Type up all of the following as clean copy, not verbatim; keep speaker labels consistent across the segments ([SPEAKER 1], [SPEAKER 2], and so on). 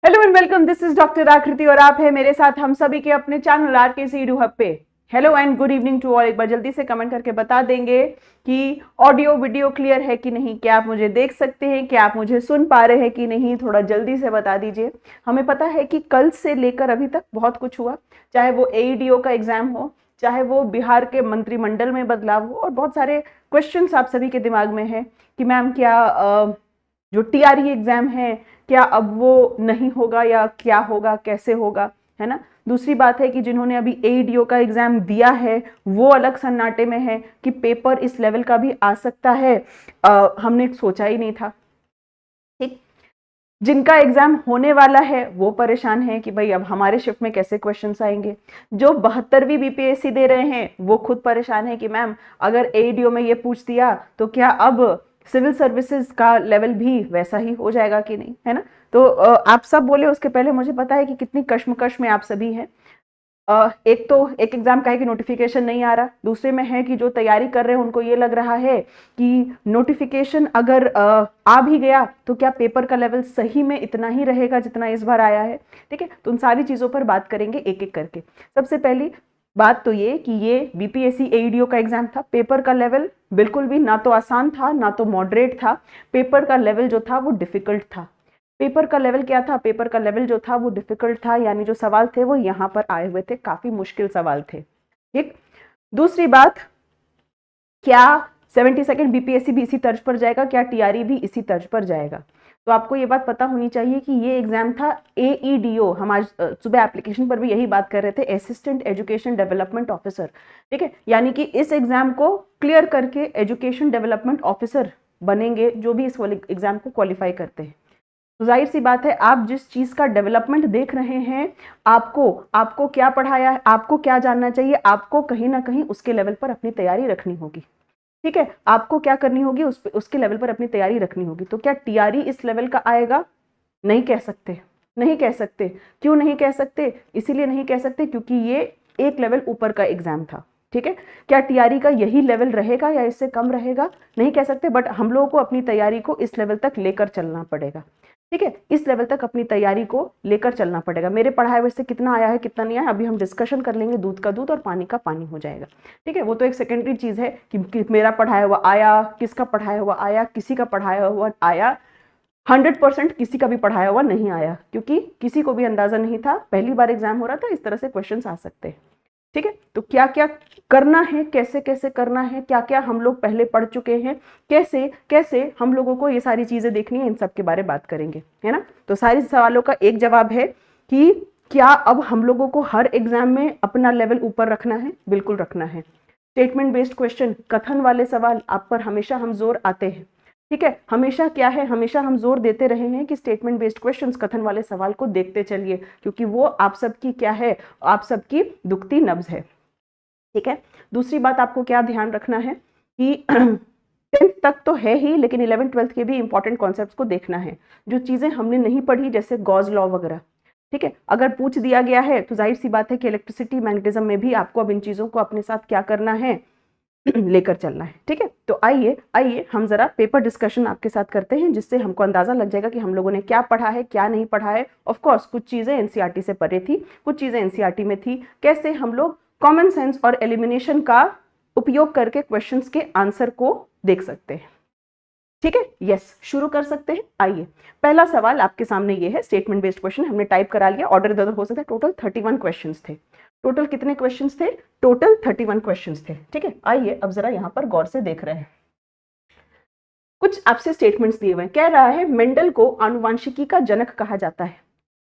[SPEAKER 1] Hello and welcome, this is doctor आकृति और आप है मेरे साथ हम सभी के अपने चैनल आरकेसी डू हब पे। Hello and good evening to all. एक बार जल्दी से कमेंट करके बता देंगे कि ऑडियो वीडियो क्लियर है कि नहीं, क्या आप मुझे देख सकते हैं, क्या आप मुझे सुन पा रहे हैं कि नहीं, थोड़ा जल्दी से बता दीजिए। हमें पता है कि कल से लेकर अभी तक बहुत कुछ हुआ, चाहे वो एईडीओ का एग्जाम हो, चाहे वो बिहार के मंत्रिमंडल में बदलाव हो, और बहुत सारे क्वेश्चंस आप सभी के दिमाग में है कि मैम क्या जो टीआरई एग्जाम है क्या अब वो नहीं होगा या क्या होगा, कैसे होगा, है ना। दूसरी बात है कि जिन्होंने अभी एईडीओ का एग्जाम दिया है वो अलग सन्नाटे में है कि पेपर इस लेवल का भी आ सकता है, हमने सोचा ही नहीं था। ठीक, जिनका एग्जाम होने वाला है वो परेशान है कि भाई अब हमारे शिफ्ट में कैसे क्वेश्चंस आएंगे। जो 72वीं बीपीएससी दे रहे हैं वो खुद परेशान है कि मैम अगर एईडीओ में ये पूछ दिया तो क्या अब सिविल सर्विसेज का लेवल भी वैसा ही हो जाएगा कि नहीं, है ना। तो आप सब बोले उसके पहले मुझे पता है कि कितनी कश्मकश में आप सभी हैं। एक तो एक एग्जाम का है कि नोटिफिकेशन नहीं आ रहा, दूसरे में है कि जो तैयारी कर रहे हैं उनको ये लग रहा है कि नोटिफिकेशन अगर आ भी गया तो क्या पेपर का लेवल सही में इतना ही रहेगा जितना इस बार आया है। ठीक है, तो उन सारी चीजों पर बात करेंगे एक एक करके। सबसे पहली बात तो ये कि ये बीपीएससी एईडीओ का एग्जाम था, पेपर का लेवल बिल्कुल भी ना तो आसान था ना तो मॉडरेट था, पेपर का लेवल जो था वो डिफिकल्ट था। पेपर का लेवल क्या था? पेपर का लेवल जो था वो डिफिकल्ट था, यानी जो सवाल थे वो यहाँ पर आए हुए थे, काफी मुश्किल सवाल थे। ठीक, दूसरी बात, क्या 72nd बीपीएससी भी इसी तर्ज पर जाएगा, क्या टीआरई भी इसी तर्ज पर जाएगा? तो आपको ये बात पता होनी चाहिए कि ये एग्जाम था एईडीओ, हम आज सुबह एप्लीकेशन पर भी यही बात कर रहे थे, असिस्टेंट एजुकेशन डेवलपमेंट ऑफिसर। ठीक है, यानी कि इस एग्जाम को क्लियर करके एजुकेशन डेवलपमेंट ऑफिसर बनेंगे जो भी इस एग्जाम को क्वालिफाई करते हैं। तो जाहिर सी बात है आप जिस चीज का डेवलपमेंट देख रहे हैं, आपको क्या पढ़ाया है, आपको क्या जानना चाहिए, आपको कहीं ना कहीं उसके लेवल पर अपनी तैयारी रखनी होगी। ठीक है, आपको क्या करनी होगी, उसके लेवल पर अपनी तैयारी रखनी होगी। तो क्या टीआरई इस लेवल का आएगा? नहीं कह सकते, नहीं कह सकते। क्यों नहीं कह सकते? इसीलिए नहीं कह सकते क्योंकि ये एक लेवल ऊपर का एग्जाम था। ठीक है, क्या टीआरई का यही लेवल रहेगा या इससे कम रहेगा? नहीं कह सकते, बट हम लोगों को अपनी तैयारी को इस लेवल तक लेकर चलना पड़ेगा। ठीक है, इस लेवल तक अपनी तैयारी को लेकर चलना पड़ेगा। मेरे पढ़ाए हुए से कितना आया है कितना नहीं आया अभी हम डिस्कशन कर लेंगे, दूध का दूध और पानी का पानी हो जाएगा। ठीक है, वो तो एक सेकेंडरी चीज है कि मेरा पढ़ाया हुआ आया, किसका पढ़ाया हुआ आया, किसी का पढ़ाया हुआ आया। 100% किसी का भी पढ़ाया हुआ नहीं आया, क्योंकि किसी को भी अंदाजा नहीं था, पहली बार एग्जाम हो रहा था, इस तरह से क्वेश्चन आ सकते हैं। ठीक है, तो क्या क्या करना है, कैसे कैसे करना है, क्या क्या हम लोग पहले पढ़ चुके हैं, कैसे कैसे हम लोगों को ये सारी चीजें देखनी है, इन सब के बारे में बात करेंगे, है ना। तो सारे सवालों का एक जवाब है कि क्या अब हम लोगों को हर एग्जाम में अपना लेवल ऊपर रखना है? बिल्कुल रखना है। स्टेटमेंट बेस्ड क्वेश्चन, कथन वाले सवाल, आप पर हमेशा हम जोर आते हैं। ठीक है, हमेशा क्या है, हमेशा हम जोर देते रहे हैं कि स्टेटमेंट बेस्ड क्वेश्चंस, कथन वाले सवाल को देखते चलिए, क्योंकि वो आप सबकी क्या है, आप सबकी दुखती नब्ज है। ठीक है, दूसरी बात आपको क्या ध्यान रखना है कि 10th तक तो है ही, लेकिन 11th 12th के भी इंपॉर्टेंट कॉन्सेप्ट्स को देखना है, जो चीजें हमने नहीं पढ़ी, जैसे गॉस लॉ वगैरह। ठीक है, अगर पूछ दिया गया है तो जाहिर सी बात है कि इलेक्ट्रिसिटी मैग्नेटिज्म में भी आपको अब इन चीजों को अपने साथ क्या करना है, लेकर चलना है। ठीक है, तो आइए आइए हम जरा पेपर डिस्कशन आपके साथ करते हैं, जिससे हमको अंदाजा लग जाएगा कि हम लोगों ने क्या पढ़ा है, क्या नहीं पढ़ा है। ऑफ कोर्स कुछ चीजें एनसीईआरटी से परे थी, कुछ चीजें एनसीईआरटी में थी, कैसे हम लोग कॉमन सेंस और एलिमिनेशन का उपयोग करके क्वेश्चंस के आंसर को देख सकते हैं। ठीक है, यस, शुरू कर सकते हैं। आइए, पहला सवाल आपके सामने ये है, स्टेटमेंट बेस्ड क्वेश्चन, हमने टाइप करा लिया, ऑर्डर इधर हो सकता है। टोटल 31 क्वेश्चंस थे। टोटल कितने क्वेश्चंस थे? टोटल 31 क्वेश्चंस थे। ठीक है, आइए अब जरा यहां पर गौर से देख रहे हैं। कुछ आपसे स्टेटमेंट्स दिए हुए हैं। कह रहा है मेंडल को आनुवांशिकी का जनक कहा जाता है।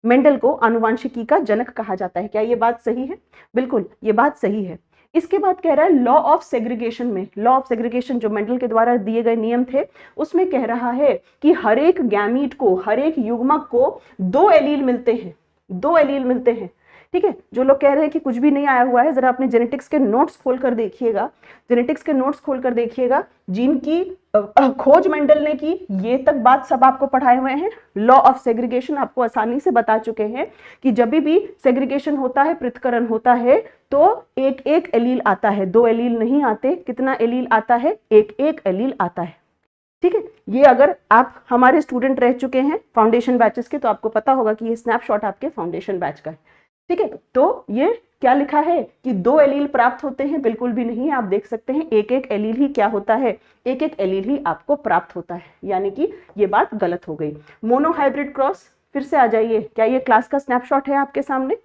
[SPEAKER 1] मेंडल को आनुवांशिकी का जनक कहा जाता है, क्या ये बात सही है? बिल्कुल, ये बात सही है। इसके बाद कह रहा है लॉ ऑफ सेग्रीगेशन में, लॉ ऑफ सेग्रीगेशन जो मेंडल के द्वारा दिए गए नियम थे, उसमें कह रहा है कि हर एक गैमीट को, हर एक युग्मक को 2 एलील मिलते हैं, 2 एलील मिलते हैं। ठीक है, जो लोग कह रहे हैं कि कुछ भी नहीं आया हुआ है, जरा अपने जेनेटिक्स के नोट्स खोलकर देखिएगा, जेनेटिक्स के नोट्स खोलकर देखिएगा, जिनकी खोज मेंडल ने की, ये तक बात सब आपको पढ़ाए हुए हैं। लॉ ऑफ सेग्रीगेशन आपको आसानी से बता चुके हैं कि जब भी सेग्रीगेशन होता है, पृथक्करण होता है, तो एक एक एलील आता है, 2 एलील नहीं आते। कितना एलील आता है? एक एक एलील आता है। ठीक है, ये अगर आप हमारे स्टूडेंट रह चुके हैं फाउंडेशन बैचेस के तो आपको पता होगा कि ये स्नैपशॉट आपके फाउंडेशन बैच का है। ठीक है, तो ये क्या लिखा है कि 2 एलील प्राप्त होते हैं, बिल्कुल भी नहीं। आप देख सकते हैं एक एक एलील ही क्या होता है, एक एक एलील ही आपको प्राप्त होता है, यानी कि ये बात गलत हो गई। मोनोहाइब्रिड क्रॉस, फिर से आ जाइए, क्या ये क्लास का स्नैपशॉट है आपके सामने?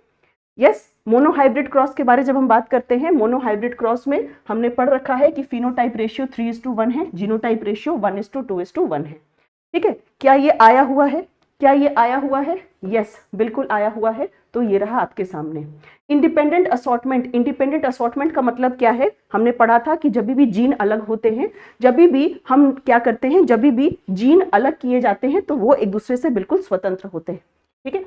[SPEAKER 1] यस, मोनोहाइब्रिड क्रॉस के बारे जब हम बात करते हैं, मोनोहाइब्रिड क्रॉस में हमने पढ़ रखा है कि फिनोटाइप रेशियो 3:1 है, जीनोटाइप रेशियो 1:2:1 है। ठीक है, क्या ये आया हुआ है? क्या ये आया हुआ है? यस, बिल्कुल आया हुआ है। तो ये रहा आपके सामने। इंडिपेंडेंट असॉर्टमेंट, इंडिपेंडेंट असॉर्टमेंट का मतलब क्या है? हमने पढ़ा था कि जब भी जीन अलग होते हैं, जब भी हम क्या करते हैं, जब भी जीन अलग किए जाते हैं तो वो एक दूसरे से बिल्कुल स्वतंत्र होते हैं। ठीक है,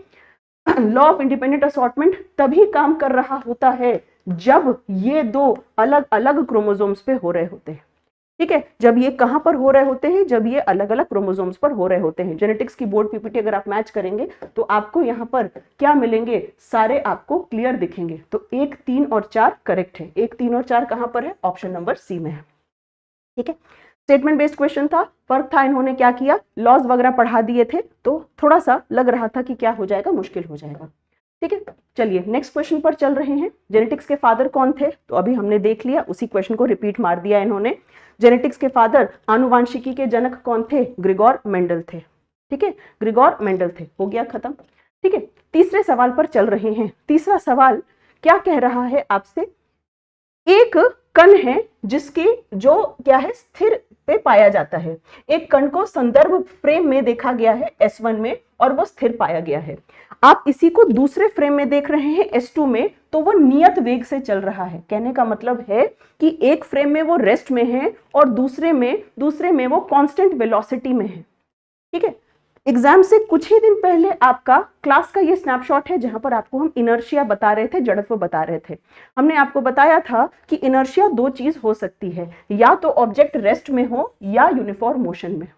[SPEAKER 1] लॉ ऑफ इंडिपेंडेंट असॉर्टमेंट तभी काम कर रहा होता है जब ये 2 अलग अलग क्रोमोसोम्स पे हो रहे होते हैं। ठीक है, जब ये कहां पर हो रहे होते हैं? जब ये अलग अलग क्रोमोसोम्स पर हो रहे होते हैं। जेनेटिक्स की बोर्ड पीपीटी अगर आप मैच करेंगे तो आपको यहाँ पर क्या मिलेंगे? सारे आपको क्लियर दिखेंगे। तो 1, 3 और 4 करेक्ट है। 1, 3 और 4 कहां पर है? ऑप्शन नंबर सी में है। ठीक है, स्टेटमेंट बेस्ड क्वेश्चन था, फर्क था, इन्होंने क्या किया, लॉज वगैरह पढ़ा दिए थे तो थोड़ा सा लग रहा था कि क्या हो जाएगा, मुश्किल हो जाएगा। ठीक है, चलिए नेक्स्ट क्वेश्चन पर चल रहे हैं। जेनेटिक्स के फादर कौन थे? तो अभी हमने देख लिया, उसी क्वेश्चन को रिपीट मार दिया इन्होंने। जेनेटिक्स के फादर, आनुवांशिकी के जनक कौन थे? ग्रेगोर मेंडल थे। ठीक है, ग्रेगोर मेंडल थे, हो गया खत्म। ठीक है, तीसरे सवाल पर चल रहे हैं। तीसरा सवाल क्या कह रहा है आपसे? एक कण है जिसकी जो क्या है, स्थिर पे पाया जाता है। एक कण को संदर्भ फ्रेम में देखा गया है S1 में और वो स्थिर पाया गया है। आप इसी को दूसरे फ्रेम में देख रहे हैं S2 में, तो वो नियत वेग से चल रहा है। कहने का मतलब है कि एक फ्रेम में वो रेस्ट में है और दूसरे में वो कांस्टेंट वेलोसिटी में है। ठीक है, एग्जाम से कुछ ही दिन पहले आपका क्लास का ये स्नैपशॉट है जहां पर आपको हम इनर्शिया बता रहे थे, जड़त्व बता रहे थे। हमने आपको बताया था कि इनर्शिया 2 चीज हो सकती है, या तो ऑब्जेक्ट रेस्ट में हो या यूनिफॉर्म मोशन में हो।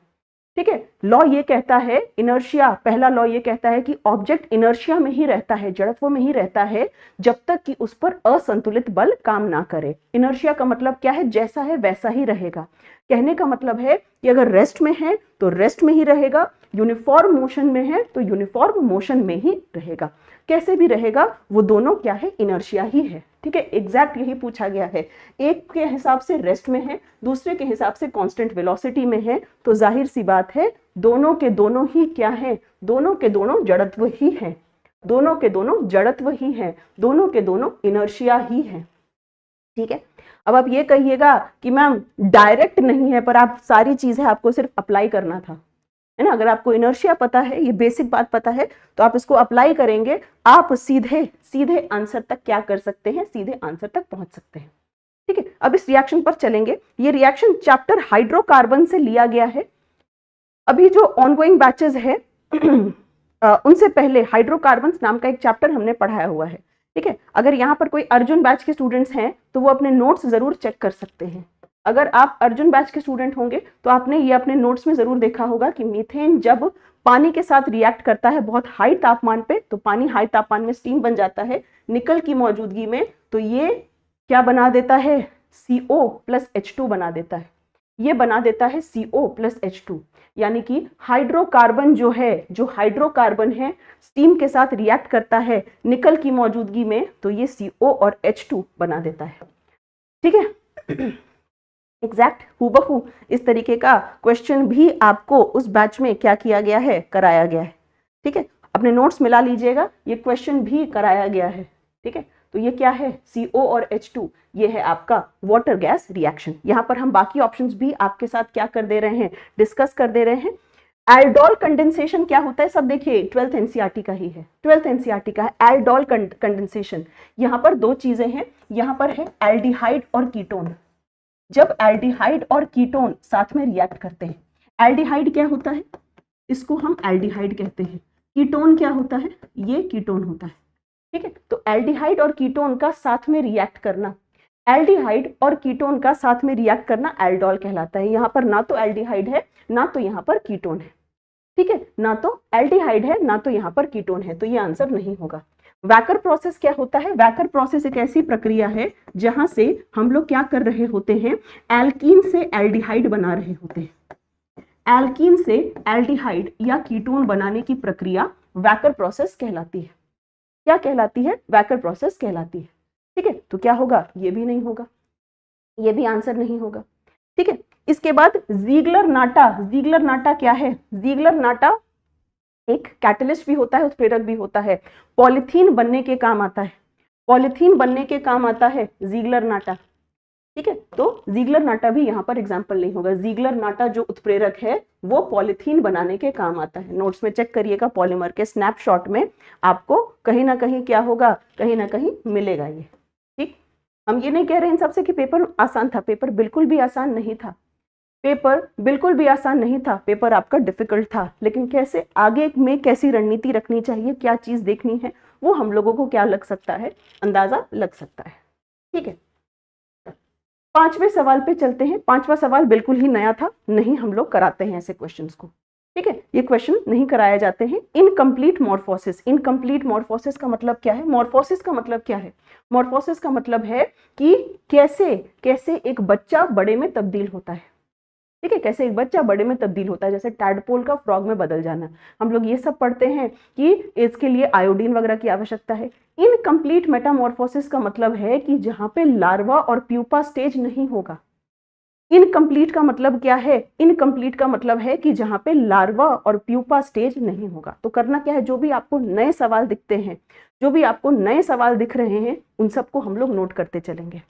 [SPEAKER 1] ठीक है, लॉ ये कहता है, इनर्शिया पहला लॉ ये कहता है कि ऑब्जेक्ट इनर्शिया में ही रहता है, जड़त्व में ही रहता है जब तक कि उस पर असंतुलित बल काम ना करे। इनर्शिया का मतलब क्या है? जैसा है वैसा ही रहेगा। कहने का मतलब है कि अगर रेस्ट में है तो रेस्ट में ही रहेगा, यूनिफॉर्म मोशन में है तो यूनिफॉर्म मोशन में ही रहेगा। कैसे भी रहेगा, वो दोनों क्या है? इनर्शिया ही है। ठीक है, एग्जैक्ट यही पूछा गया है। एक के हिसाब से रेस्ट में है, दूसरे के हिसाब से कांस्टेंट वेलोसिटी में है, तो जाहिर सी बात है दोनों के दोनों ही क्या है? दोनों के दोनों जड़त्व ही है, दोनों के दोनों जड़त्व ही है, दोनों के दोनों इनर्शिया ही है। ठीक है, अब आप ये कहिएगा कि मैम डायरेक्ट नहीं है, पर आप सारी चीजें आपको सिर्फ अप्लाई करना था, है ना। अगर आपको इनर्शिया पता है, ये बेसिक बात पता है, तो आप इसको अप्लाई करेंगे, आप सीधे सीधे आंसर तक क्या कर सकते हैं? सीधे आंसर तक पहुंच सकते हैं। ठीक है, अब इस रिएक्शन पर चलेंगे। ये रिएक्शन चैप्टर हाइड्रोकार्बन से लिया गया है। अभी जो ऑनगोइंग बैचेस है उनसे पहले हाइड्रोकार्बन नाम का एक चैप्टर हमने पढ़ाया हुआ है। ठीक है, अगर यहाँ पर कोई अर्जुन बैच के स्टूडेंट्स हैं तो वो अपने नोट्स जरूर चेक कर सकते हैं। अगर आप अर्जुन बैच के स्टूडेंट होंगे तो आपने ये अपने नोट्स में जरूर देखा होगा कि मीथेन जब पानी के साथ रिएक्ट करता है बहुत हाई तापमान पे, तो पानी हाई तापमान में स्टीम बन जाता है निकल की मौजूदगी में, तो ये क्या बना देता है? CO प्लस H2 बना देता है। ये बना देता है CO प्लस H2, यानी कि हाइड्रोकार्बन जो है, जो हाइड्रोकार्बन है स्टीम के साथ रिएक्ट करता है निकल की मौजूदगी में, तो ये CO और H2 बना देता है। ठीक है, एग्जैक्ट हूबहू इस तरीके का क्वेश्चन भी आपको उस बैच में क्या किया गया है? कराया गया है। ठीक है, अपने नोट्स मिला लीजिएगा, ये क्वेश्चन भी कराया गया है। ठीक है, तो ये क्या है? CO और H2, ये है आपका वाटर गैस रिएक्शन। यहाँ पर हम बाकी ऑप्शंस भी आपके साथ क्या कर दे रहे हैं? डिस्कस कर दे रहे हैं। एल्डोल कंडेंसेशन क्या होता है? सब देखिए 12th NCERT का ही है, 12th NCERT का है एल्डोल कंडेंसेशन। यहाँ पर 2 चीजें हैं, यहाँ पर है एल्डिहाइड और कीटोन। जब एल्डिहाइड और कीटोन साथ में रिएक्ट करते हैं, एल्डिहाइड क्या होता है? इसको हम एल्डिहाइड कहते हैं। कीटोन क्या होता है? ये कीटोन होता है। ठीक है, तो एल्डिहाइड और कीटोन का साथ में रिएक्ट करना, एल्डिहाइड और कीटोन का साथ में रिएक्ट करना एल्डोल कहलाता है। यहाँ पर ना तो एल्डिहाइड है ना तो यहाँ पर कीटोन है। ठीक है, ना तो एल्डिहाइड है ना तो यहाँ पर कीटोन है, तो ये आंसर नहीं होगा। वैकर प्रोसेस क्या होता है? वैकर प्रोसेस एक ऐसी प्रक्रिया है जहां से हम लोग क्या कर रहे होते हैं? एल्कीन से एल्डिहाइड बना रहे होते हैं। एल्कीन से एल्डिहाइड या कीटोन बनाने की प्रक्रिया वैकर प्रोसेस कहलाती है। क्या कहलाती है? वैकर प्रोसेस कहलाती है। ठीक है, तो क्या होगा? ये भी नहीं होगा, ये भी आंसर नहीं होगा। ठीक है, इसके बाद ज़ीगलर नाटा। ज़ीगलर नाटा क्या है? ज़ीगलर नाटा एक कैटलिस्ट भी होता है, उत्प्रेरक भी होता है, पॉलीथीन बनने के काम आता है, पॉलीथीन बनने के काम आता है ज़ीगलर नाटा। ठीक है, तो ज़ीगलर नाटा भी यहाँ पर एग्जाम्पल नहीं होगा। ज़ीगलर नाटा जो उत्प्रेरक है वो पॉलीथीन बनाने के काम आता है। नोट्स में चेक करिएगा, पॉलीमर के स्नैपशॉट में आपको कहीं ना कहीं क्या होगा, कहीं ना कहीं मिलेगा ये। ठीक, हम ये नहीं कह रहे इन सबसे कि पेपर आसान था, पेपर बिल्कुल भी आसान नहीं था, पेपर बिल्कुल भी आसान नहीं था, पेपर आपका डिफिकल्ट था, लेकिन कैसे आगे में कैसी रणनीति रखनी चाहिए, क्या चीज देखनी है, वो हम लोगों को क्या लग सकता है, अंदाजा लग सकता है। ठीक है, पांचवें सवाल पे चलते हैं। पांचवा सवाल बिल्कुल ही नया था, नहीं हम लोग कराते हैं ऐसे क्वेश्चंस को। ठीक है, ये क्वेश्चन नहीं कराए जाते हैं। Incomplete morphosis. इनकम्प्लीट मॉर्फोसिस का मतलब क्या है? मॉर्फोसिस का मतलब क्या है? मॉर्फोसिस का मतलब है कि कैसे कैसे एक बच्चा बड़े में तब्दील होता है। ठीक है, कैसे एक बच्चा बड़े में तब्दील होता है, जैसे टैडपोल का फ्रॉग में बदल जाना। हम लोग ये सब पढ़ते हैं कि इसके लिए आयोडीन वगैरह की आवश्यकता है। इनकम्प्लीट मेटामॉर्फोसिस का मतलब है कि जहां पे लार्वा और प्यूपा स्टेज नहीं होगा। इनकम्प्लीट का मतलब क्या है? इनकम्प्लीट का मतलब है कि जहां पे लार्वा और प्यूपा स्टेज नहीं होगा। तो करना क्या है, जो भी आपको नए सवाल दिखते हैं, जो भी आपको नए सवाल दिख रहे हैं, उन सबको हम लोग नोट करते चलेंगे।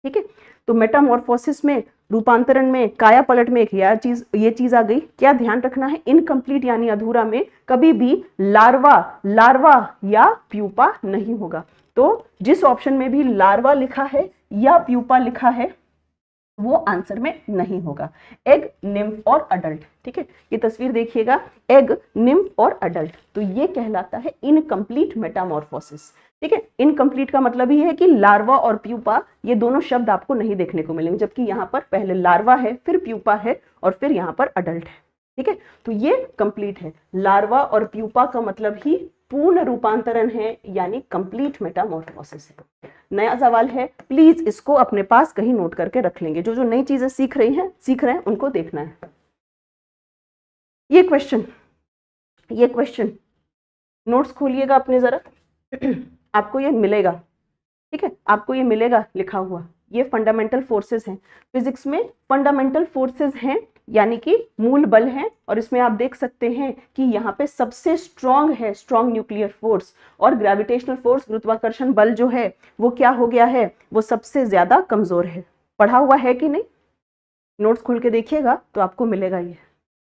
[SPEAKER 1] ठीक है, तो मेटामॉर्फोसिस में, रूपांतरण में, काया पलट में एक ये चीज आ गई। क्या ध्यान रखना है? इनकम्प्लीट यानी अधूरा में कभी भी लार्वा या प्यूपा नहीं होगा। तो जिस ऑप्शन में भी लार्वा लिखा है या प्यूपा लिखा है वो आंसर में नहीं होगा। एग, निम्फ और अडल्ट। ठीक है, ये तस्वीर देखिएगा, एग, निम्फ और अडल्ट, तो ये कहलाता है इनकम्प्लीट मेटामॉर्फोसिस। ठीक है, इनकम्प्लीट का मतलब ही है कि लार्वा और प्यूपा ये दोनों शब्द आपको नहीं देखने को मिलेंगे, जबकि यहाँ पर पहले लार्वा है, फिर प्यूपा है और फिर यहाँ पर अडल्ट है। ठीक है, तो ये कंप्लीट है। लार्वा और प्यूपा का मतलब ही पूर्ण रूपांतरण है, यानी कंप्लीट मेटामॉर्फोसिस है। नया सवाल है, प्लीज इसको अपने पास कहीं नोट करके रख लेंगे। जो जो नई चीजें सीख रहे हैं उनको देखना है। ये क्वेश्चन नोट्स खोलिएगा अपने जरा, आपको ये मिलेगा। ठीक है, आपको ये मिलेगा लिखा हुआ। ये फंडामेंटल फोर्सेस हैं, फिजिक्स में फंडामेंटल फोर्सेस हैं, यानी कि मूल बल हैं। और इसमें आप देख सकते हैं कि यहाँ पे सबसे स्ट्रॉन्ग है स्ट्रॉन्ग न्यूक्लियर फोर्स, और ग्रेविटेशनल फोर्स, गुरुत्वाकर्षण बल जो है वो क्या हो गया है, वो सबसे ज्यादा कमजोर है। पढ़ा हुआ है कि नहीं? नोट्स खोल के देखिएगा तो आपको मिलेगा ये।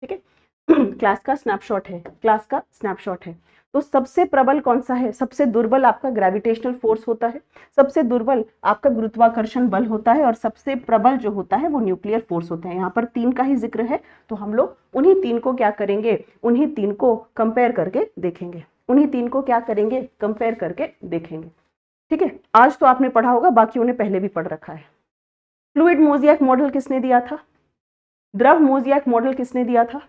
[SPEAKER 1] ठीक है, क्लास का स्नैपशॉट है, क्लास का स्नैपशॉट है। तो सबसे प्रबल कौन सा है? सबसे दुर्बल आपका ग्रेविटेशनल फोर्स होता है, सबसे दुर्बल आपका गुरुत्वाकर्षण बल होता है, और सबसे प्रबल जो होता है वो न्यूक्लियर फोर्स होता है। यहाँ पर 3 का ही जिक्र है, तो हम लोग उन्हीं 3 को क्या करेंगे, उन्हीं 3 को कंपेयर करके देखेंगे, उन्हीं 3 को क्या करेंगे, कंपेयर करके देखेंगे। ठीक है, आज तो आपने पढ़ा होगा, बाकी उन्हें पहले भी पढ़ रखा है। फ्लूइड मोज़ियाक मॉडल किसने दिया था? द्रव मोज़ियाक मॉडल किसने दिया था?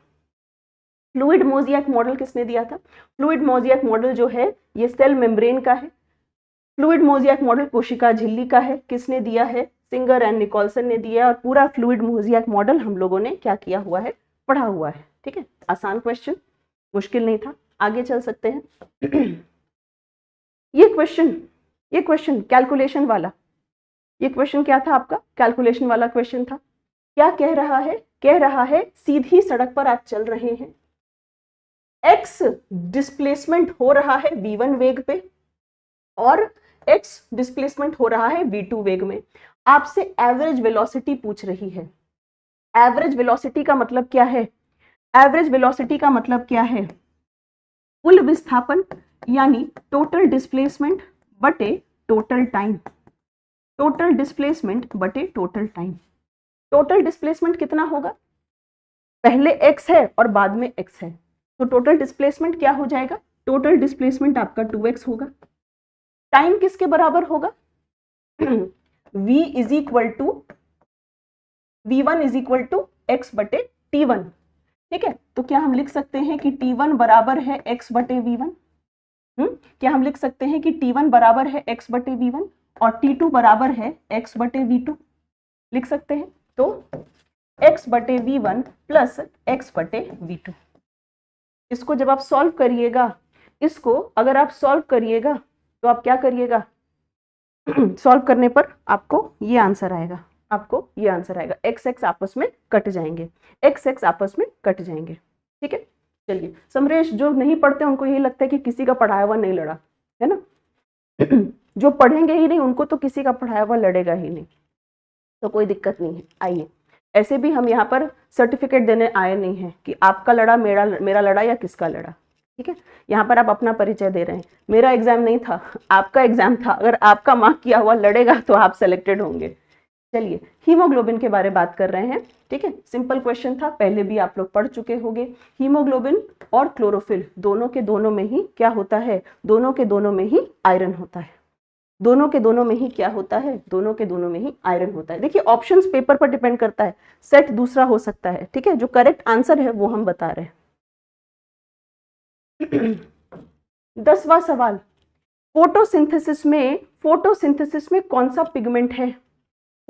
[SPEAKER 1] फ्लूइड मोज़ियाक मॉडल किसने दिया था? फ्लूइड मोज़ियाक मॉडल जो है ये सेल मेम्ब्रेन का है। फ्लूइड मोज़ियाक मॉडल कोशिका झिल्ली का है। किसने दिया है? सिंगर एंड निकोलसन ने दिया है। और पूरा फ्लूइड मोज़ियाक मॉडल हम लोगों ने क्या किया हुआ है, पढ़ा हुआ है। ठीक है, आसान क्वेश्चन, मुश्किल नहीं था। आगे चल सकते हैं। ये क्वेश्चन कैलकुलेशन वाला, ये क्वेश्चन क्या था आपका? कैलकुलेशन वाला क्वेश्चन था। क्या कह रहा है? कह रहा है सीधी सड़क पर आप चल रहे हैं, x डिस्प्लेसमेंट हो रहा है v1 वेग पे और x डिस्प्लेसमेंट हो रहा है v2 वेग में। आपसे एवरेज वेलोसिटी पूछ रही है। एवरेज वेलोसिटी का मतलब क्या है? एवरेज वेलोसिटी का मतलब क्या है? कुल विस्थापन यानी टोटल डिस्प्लेसमेंट बटे टोटल टाइम। टोटल डिस्प्लेसमेंट बटे टोटल टाइम। टोटल डिस्प्लेसमेंट कितना होगा? पहले x है और बाद में x है, तो टोटल डिस्प्लेसमेंट क्या हो जाएगा? टोटल डिस्प्लेसमेंट आपका 2x होगा। टाइम किसके बराबर होगा? v is equal to v1 is equal to x बटे t1। ठीक है, तो क्या हम लिख सकते हैं कि t1 बराबर है x बटे v1? क्या हम लिख सकते हैं कि t1 बराबर है x बटे v1 और t2 बराबर है x बटे v2? लिख सकते हैं। तो x बटे v1 प्लस x बटे v2। इसको जब आप सॉल्व करिएगा, इसको अगर आप सॉल्व करिएगा तो आप क्या करिएगा, सॉल्व करने पर आपको ये आंसर आएगा, आपको ये आंसर आएगा। एक्स एक्स आपस में कट जाएंगे, एक्स एक्स आपस में कट जाएंगे। ठीक है, चलिए। समरेश, जो नहीं पढ़ते उनको यही लगता है कि किसी का पढ़ाया हुआ नहीं लड़ा, है ना। जो पढ़ेंगे ही नहीं उनको तो किसी का पढ़ाया हुआ लड़ेगा ही नहीं, तो कोई दिक्कत नहीं है। आइए, ऐसे भी हम यहाँ पर सर्टिफिकेट देने आए नहीं हैं कि आपका लड़ा, मेरा लड़ा या किसका लड़ा। ठीक है, यहाँ पर आप अपना परिचय दे रहे हैं। मेरा एग्जाम नहीं था, आपका एग्जाम था। अगर आपका मार्क किया हुआ लड़ेगा तो आप सेलेक्टेड होंगे। चलिए, हीमोग्लोबिन के बारे में बात कर रहे हैं। ठीक है, सिंपल क्वेश्चन था, पहले भी आप लोग पढ़ चुके होंगे। हीमोग्लोबिन और क्लोरोफिल दोनों के दोनों में ही क्या होता है, दोनों के दोनों में ही आयरन होता है। दोनों के दोनों में ही क्या होता है, दोनों के दोनों में ही आयरन होता है। देखिए, ऑप्शंस पेपर पर डिपेंड करता है, सेट दूसरा हो सकता है। ठीक है, जो करेक्ट आंसर है वो हम बता रहे हैं। 10वां सवाल, फोटोसिंथेसिस में कौन सा पिगमेंट है?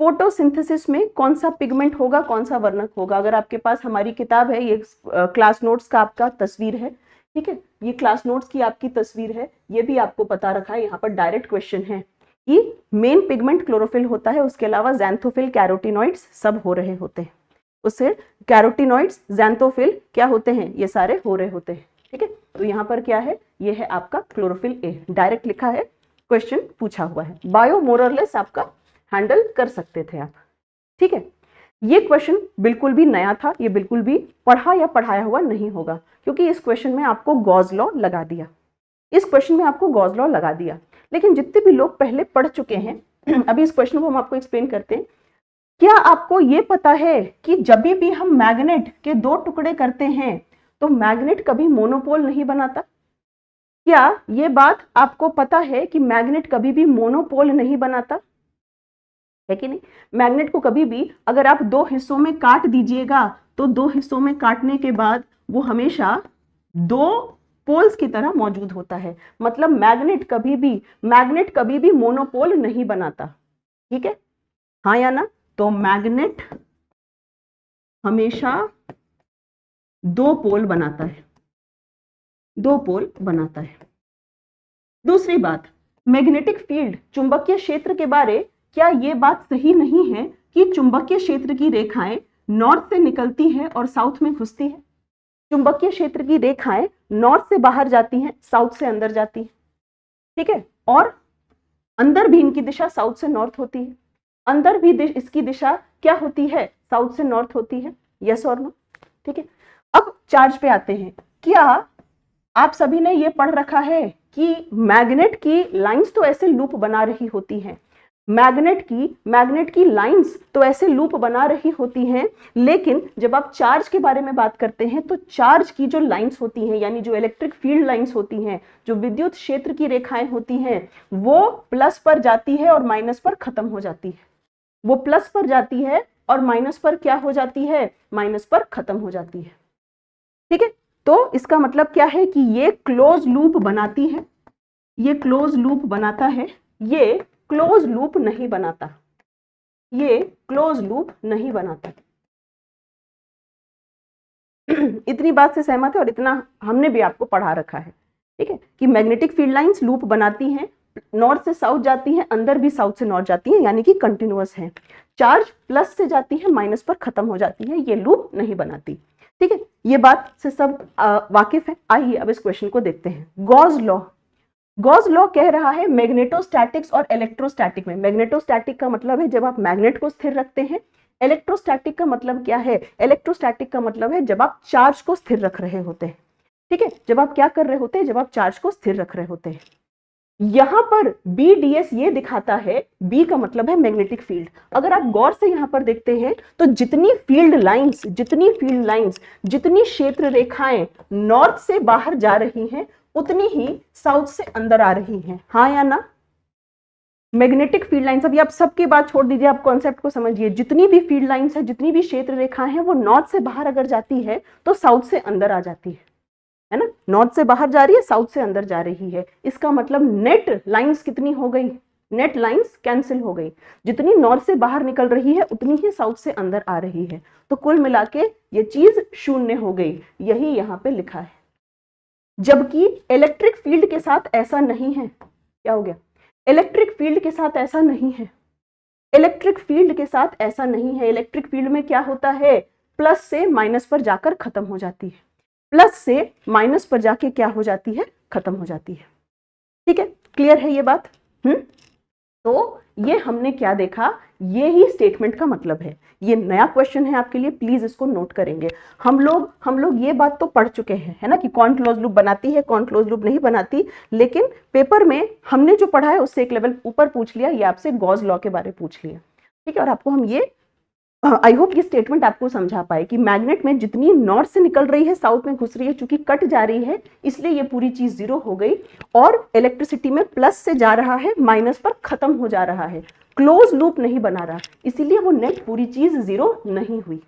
[SPEAKER 1] फोटोसिंथेसिस में कौन सा पिगमेंट होगा, कौन सा वर्णक होगा? अगर आपके पास हमारी किताब है, ये क्लास नोट्स का आपका तस्वीर है। ठीक है, ये क्लास नोट्स की आपकी तस्वीर है, ये भी आपको पता रखा है। यहाँ पर डायरेक्ट क्वेश्चन है कि मेन पिगमेंट क्लोरोफिल होता है, उसके अलावा ज़ैंथोफिल, कैरोटीनॉइड्स सब हो रहे होते हैं। उससे कैरोटीनॉइड्स, ज़ैंथोफिल क्या होते हैं, ये सारे हो रहे होते हैं। ठीक है, तो यहाँ पर क्या है, ये है आपका क्लोरोफिल ए, डायरेक्ट लिखा है, क्वेश्चन पूछा हुआ है। बायो मोरलेस आपका हैंडल कर सकते थे आप। ठीक है, ये क्वेश्चन बिल्कुल भी नया था, ये बिल्कुल भी पढ़ा या पढ़ाया हुआ नहीं होगा, क्योंकि इस क्वेश्चन में आपको गॉस लॉ लगा दिया, इस क्वेश्चन में आपको गॉस लॉ लगा दिया। लेकिन जितने भी लोग पहले पढ़ चुके हैं, अभी इस क्वेश्चन को हम आपको एक्सप्लेन करते हैं। क्या आपको ये पता है कि जब भी हम मैग्नेट के 2 टुकड़े करते हैं तो मैग्नेट कभी मोनोपोल नहीं बनाता? क्या ये बात आपको पता है कि मैग्नेट कभी भी मोनोपोल नहीं बनाता है कि नहीं? मैग्नेट को कभी भी अगर आप 2 हिस्सों में काट दीजिएगा तो 2 हिस्सों में काटने के बाद वो हमेशा 2 पोल्स की तरह मौजूद होता है। मतलब मैग्नेट कभी भी मोनोपोल नहीं बनाता। ठीक है, हाँ या ना? तो मैग्नेट हमेशा 2 पोल बनाता है, 2 पोल बनाता है। दूसरी बात, मैग्नेटिक फील्ड, चुंबकीय क्षेत्र के बारे, क्या यह बात सही नहीं है कि चुंबकीय क्षेत्र की रेखाएं नॉर्थ से निकलती हैं और साउथ में घुसती हैं? चुंबकीय क्षेत्र की रेखाएं नॉर्थ से बाहर जाती हैं, साउथ से अंदर जाती हैं। ठीक है, और अंदर भी इनकी दिशा साउथ से नॉर्थ होती है, अंदर भी इसकी दिशा क्या होती है, साउथ से नॉर्थ होती है। यस और नो? ठीक है, अब चार्ज पे आते हैं। क्या आप सभी ने ये पढ़ रखा है कि मैग्नेट की लाइंस तो ऐसे लूप बना रही होती हैं, मैग्नेट की लाइंस तो ऐसे लूप बना रही होती हैं, लेकिन जब आप चार्ज के बारे में बात करते हैं तो चार्ज की जो लाइंस होती हैं, यानी जो इलेक्ट्रिक फील्ड लाइंस होती हैं, जो विद्युत क्षेत्र की रेखाएं होती हैं, वो प्लस पर जाती है और माइनस पर खत्म हो जाती है। वो प्लस पर जाती है और माइनस पर क्या हो जाती है, माइनस पर खत्म हो जाती है। ठीक है, तो इसका मतलब क्या है कि ये क्लोज लूप बनाती है, ये क्लोज लूप बनाता है, ये क्लोज लूप नहीं बनाता, ये क्लोज लूप नहीं बनाता। इतनी बात से सहमत है और इतना हमने भी आपको पढ़ा रखा है। ठीक है, कि मैग्नेटिक फील्ड लाइंस लूप बनाती हैं, नॉर्थ से साउथ जाती हैं, अंदर भी साउथ से नॉर्थ जाती हैं, यानी कि कंटिन्यूअस है। चार्ज प्लस से जाती है, माइनस पर खत्म हो जाती है, ये लूप नहीं बनाती। ठीक है, ये बात से सब वाकिफ है। आइए अब इस क्वेश्चन को देखते हैं। गॉस लॉ कह रहा है मैग्नेटोस्टैटिक्स और इलेक्ट्रोस्टैटिक में। मैग्नेटोस्टैटिक का मतलब है जब आप मैग्नेट को स्थिर रखते हैं, इलेक्ट्रोस्टैटिक का मतलब क्या है, इलेक्ट्रोस्टैटिक का मतलब है जब आप चार्ज को स्थिर रख रहे होते हैं। ठीक है, जब आप क्या कर रहे होते हैं, जब आप चार्ज को स्थिर रख रहे होते हैं। यहां पर BDS ये दिखाता है, B का मतलब है मैग्नेटिक फील्ड। अगर आप गौर से यहां पर देखते हैं तो जितनी फील्ड लाइंस, जितनी क्षेत्र रेखाएं नॉर्थ से बाहर जा रही हैं, उतनी ही साउथ से अंदर आ रही हैं। हाँ या ना? मैग्नेटिक फील्ड लाइंस, अभी आप सबकी बात छोड़ दीजिए, आप कॉन्सेप्ट को समझिए। जितनी भी फील्ड लाइंस है, जितनी भी क्षेत्र रेखाएं हैं, वो नॉर्थ से बाहर अगर जाती है तो साउथ से अंदर आ जाती है ना? नॉर्थ से बाहर जा रही है, साउथ से अंदर जा रही है। इसका मतलब नेट लाइंस कितनी हो गई, नेट लाइंस कैंसिल हो गई, जितनी नॉर्थ से बाहर निकल रही है उतनी ही साउथ से अंदर आ रही है, तो कुल मिला के ये चीज शून्य हो गई, यही यहाँ पे लिखा है। जबकि इलेक्ट्रिक फील्ड के साथ ऐसा नहीं है। क्या हो गया? इलेक्ट्रिक फील्ड के साथ ऐसा नहीं है, इलेक्ट्रिक फील्ड के साथ ऐसा नहीं है। इलेक्ट्रिक फील्ड में क्या होता है, प्लस से माइनस पर जाकर खत्म हो जाती है, प्लस से माइनस पर जाके क्या हो जाती है, खत्म हो जाती है। ठीक है, क्लियर है ये बात? तो ये हमने क्या देखा, ये ही स्टेटमेंट का मतलब है। ये नया क्वेश्चन है आपके लिए, प्लीज इसको नोट करेंगे। हम लोग ये बात तो पढ़ चुके हैं, है ना, कि कौन क्लोज लूप बनाती है, कौन क्लोज लूप नहीं बनाती, लेकिन पेपर में हमने जो पढ़ा है उससे एक लेवल ऊपर पूछ लिया, ये आपसे गॉस लॉ के बारे में पूछ लिया। ठीक है, और आपको हम ये आई होप ये स्टेटमेंट आपको समझा पाए कि मैग्नेट में जितनी नॉर्थ से निकल रही है साउथ में घुस रही है, चूंकि कट जा रही है इसलिए ये पूरी चीज जीरो हो गई, और इलेक्ट्रिसिटी में प्लस से जा रहा है माइनस पर खत्म हो जा रहा है, क्लोज लूप नहीं बना रहा, इसीलिए वो नेट पूरी चीज जीरो नहीं हुई।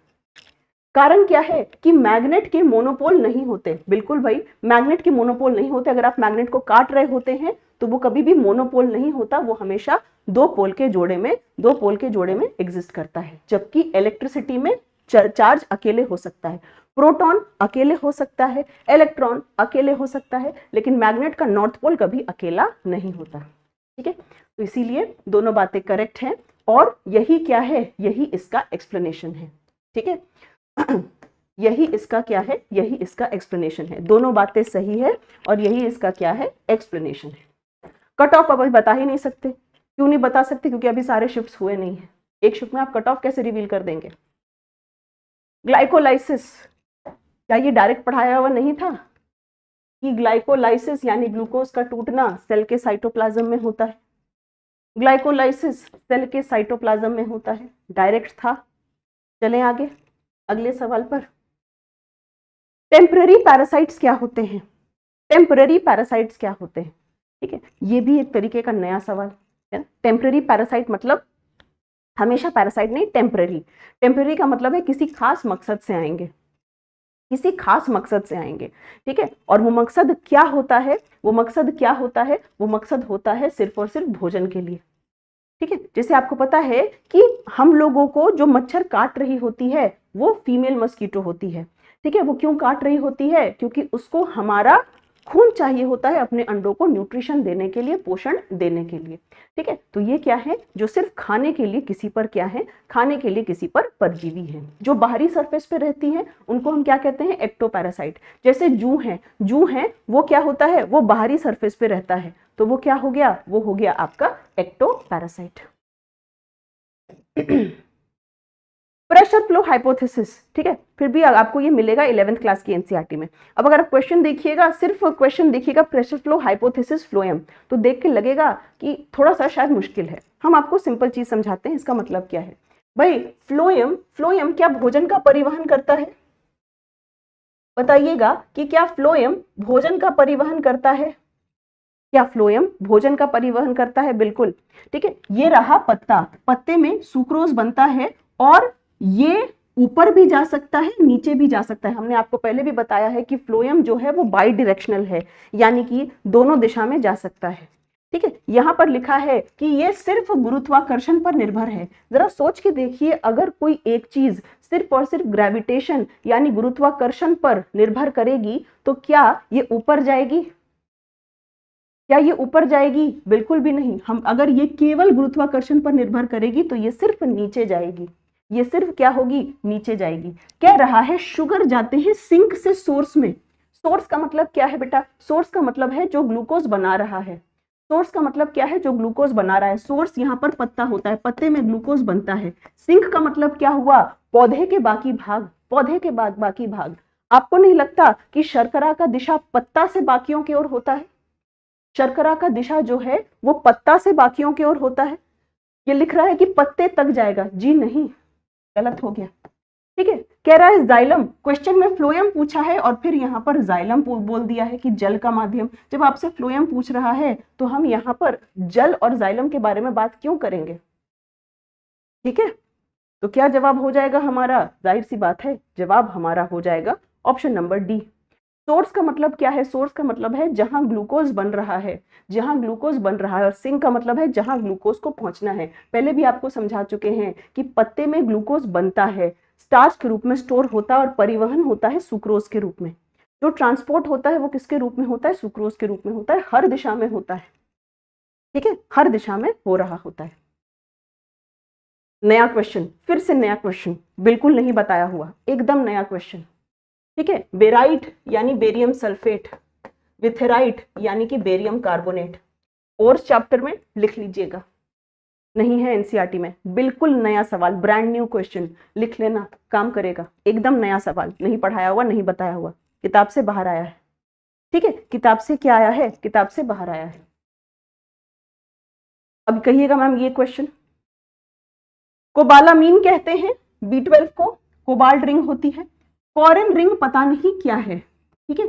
[SPEAKER 1] कारण क्या है कि मैग्नेट के मोनोपोल नहीं होते। बिल्कुल भाई, मैग्नेट के मोनोपोल नहीं होते। अगर आप मैग्नेट को काट रहे होते हैं तो वो कभी भी मोनोपोल नहीं होता, वो हमेशा दो पोल के जोड़े में एग्जिस्ट करता है। जबकि इलेक्ट्रिसिटी में चार्ज अकेले हो सकता है, प्रोटॉन अकेले हो सकता है, इलेक्ट्रॉन अकेले हो सकता है, लेकिन मैग्नेट का नॉर्थ पोल कभी अकेला नहीं होता। ठीक है, तो इसीलिए दोनों बातें करेक्ट हैं, और यही क्या है, यही इसका एक्सप्लेनेशन है। ठीक है, यही इसका क्या है, यही इसका एक्सप्लेनेशन है। दोनों बातें सही है और यही इसका क्या है, एक्सप्लेनेशन है। कट ऑफ अभी बता ही नहीं सकते। क्यों नहीं बता सकते? क्योंकि अभी सारे शिफ्ट्स हुए नहीं है। एक शिफ्ट में आप कट ऑफ कैसे रिवील कर देंगे? ग्लाइकोलाइसिस, क्या ये डायरेक्ट पढ़ाया हुआ नहीं था कि ग्लाइकोलाइसिस यानी ग्लूकोज का टूटना सेल के साइटोप्लाज्म में होता है? ग्लाइकोलाइसिस सेल के साइटोप्लाज्म में होता है, डायरेक्ट था। चलें आगे अगले सवाल पर। टेम्पररी पैरासाइट्स क्या होते हैं? टेम्पररी पैरासाइट्स क्या होते हैं? ठीक है, ये भी एक तरीके का नया सवाल है। टेम्पररी पैरासाइट मतलब हमेशा पैरासाइट नहीं, टेम्पररी। टेम्पररी का मतलब है किसी खास मकसद से आएंगे, किसी खास मकसद से आएंगे। ठीक है, और वो मकसद क्या होता है, वो मकसद क्या होता है, वो मकसद होता है सिर्फ और सिर्फ भोजन के लिए। ठीक है, जैसे आपको पता है कि हम लोगों को जो मच्छर काट रही होती है वो फीमेल मस्कीटो होती है। ठीक है, वो क्यों काट रही होती है? क्योंकि उसको हमारा खून चाहिए होता है अपने अंडों को न्यूट्रिशन देने के लिए, पोषण देने के लिए। ठीक है, तो ये क्या है, जो सिर्फ खाने के लिए किसी पर क्या है, खाने के लिए किसी पर परजीवी है। जो बाहरी सरफेस पे रहती हैं उनको हम क्या कहते हैं, एक्टोपैरासाइट। जैसे जू है वो क्या होता है, वो बाहरी सरफेस पे रहता है, तो वो क्या हो गया, वो हो गया आपका एक्टोपैरासाइट। प्रेशर फ्लो हाइपोथेसिस, ठीक है, फिर भी आपको ये मिलेगा 11th क्लास की एनसीईआरटी में। अब अगर आप क्वेश्चन देखिएगा, सिर्फ क्वेश्चन देखिएगा प्रेशर फ्लो हाइपोथेसिस फ्लोएम, तो देख के लगेगा कि थोड़ा सा शायद मुश्किल है। हम आपको सिंपल चीज समझाते हैं, इसका मतलब क्या है भाई। फ्लोएम क्या भोजन का परिवहन करता है? बताइएगा कि क्या फ्लोएम भोजन का परिवहन करता है? क्या फ्लोएम भोजन का परिवहन करता है? बिल्कुल। ठीक है, ये रहा पत्ता, पत्ते में सुक्रोज बनता है और ये ऊपर भी जा सकता है, नीचे भी जा सकता है। हमने आपको पहले भी बताया है कि फ्लोएम जो है वो बाई डायरेक्शनल है, यानी कि दोनों दिशा में जा सकता है। ठीक है, यहां पर लिखा है कि ये सिर्फ गुरुत्वाकर्षण पर निर्भर है। जरा सोच के देखिए, अगर कोई एक चीज सिर्फ और सिर्फ ग्रेविटेशन यानी गुरुत्वाकर्षण पर निर्भर करेगी तो क्या ये ऊपर जाएगी? क्या ये ऊपर जाएगी? बिल्कुल भी नहीं। हम अगर ये केवल गुरुत्वाकर्षण पर निर्भर करेगी तो ये सिर्फ नीचे जाएगी, ये सिर्फ क्या होगी, नीचे जाएगी। कह रहा है शुगर जाते हैं सिंक से सोर्स में। सोर्स का मतलब क्या है बेटा? सोर्स का मतलब है जो ग्लूकोज बना रहा है। सोर्स का मतलब क्या है? जो ग्लूकोज बना रहा है। सोर्स यहाँ पर पत्ता होता है, पत्ते में ग्लूकोज बनता है। सिंक का मतलब क्या हुआ? पौधे के बाकी भाग, पौधे के बाद बाकी भाग। आपको नहीं लगता कि शर्करा का दिशा पत्ता से बाकियों की ओर होता है? शर्करा का दिशा जो है वो पत्ता से बाकियों की ओर होता है। ये लिख रहा है कि पत्ते तक जाएगा, जी नहीं, गलत हो गया। ठीक है, कह रहा है जाइलम। क्वेश्चन में फ्लोएम पूछा है और फिर यहाँ पर जाइलम बोल दिया है कि जल का माध्यम। जब आपसे फ्लोएम पूछ रहा है तो हम यहाँ पर जल और जाइलम के बारे में बात क्यों करेंगे? ठीक है, तो क्या जवाब हो जाएगा हमारा? जाहिर सी बात है, जवाब हमारा हो जाएगा ऑप्शन नंबर डी। सोर्स का मतलब क्या है? सोर्स का मतलब है जहां ग्लूकोज बन रहा है, जहां ग्लूकोज बन रहा है। और सिंक का मतलब है जहां ग्लूकोज को पहुंचना है। पहले भी आपको समझा चुके हैं कि पत्ते में ग्लूकोज बनता है, स्टार्च के रूप में स्टोर होता है और परिवहन होता है सुक्रोज के रूप में। जो ट्रांसपोर्ट होता है वो किसके रूप में होता है? सुक्रोज के रूप में होता है। हर दिशा में होता है, ठीक है, हर दिशा में हो रहा होता है। नया क्वेश्चन, फिर से नया क्वेश्चन, बिल्कुल नहीं बताया हुआ, एकदम नया क्वेश्चन, ठीक है। बेराइट यानी बेरियम सल्फेट, विथेराइट यानी कि बेरियम कार्बोनेट, और चैप्टर में लिख लीजिएगा, नहीं है एनसीईआरटी में। बिल्कुल नया सवाल, ब्रांड न्यू क्वेश्चन, लिख लेना, काम करेगा। एकदम नया सवाल, नहीं पढ़ाया हुआ, नहीं बताया हुआ, किताब से बाहर आया है, ठीक है। किताब से क्या आया है? किताब से बाहर आया है। अब कहिएगा मैम ये क्वेश्चन, कोबालामीन कहते हैं B12 को, कोबाल्ट रिंग होती है। कॉरिन रिंग पता नहीं क्या है, ठीक है,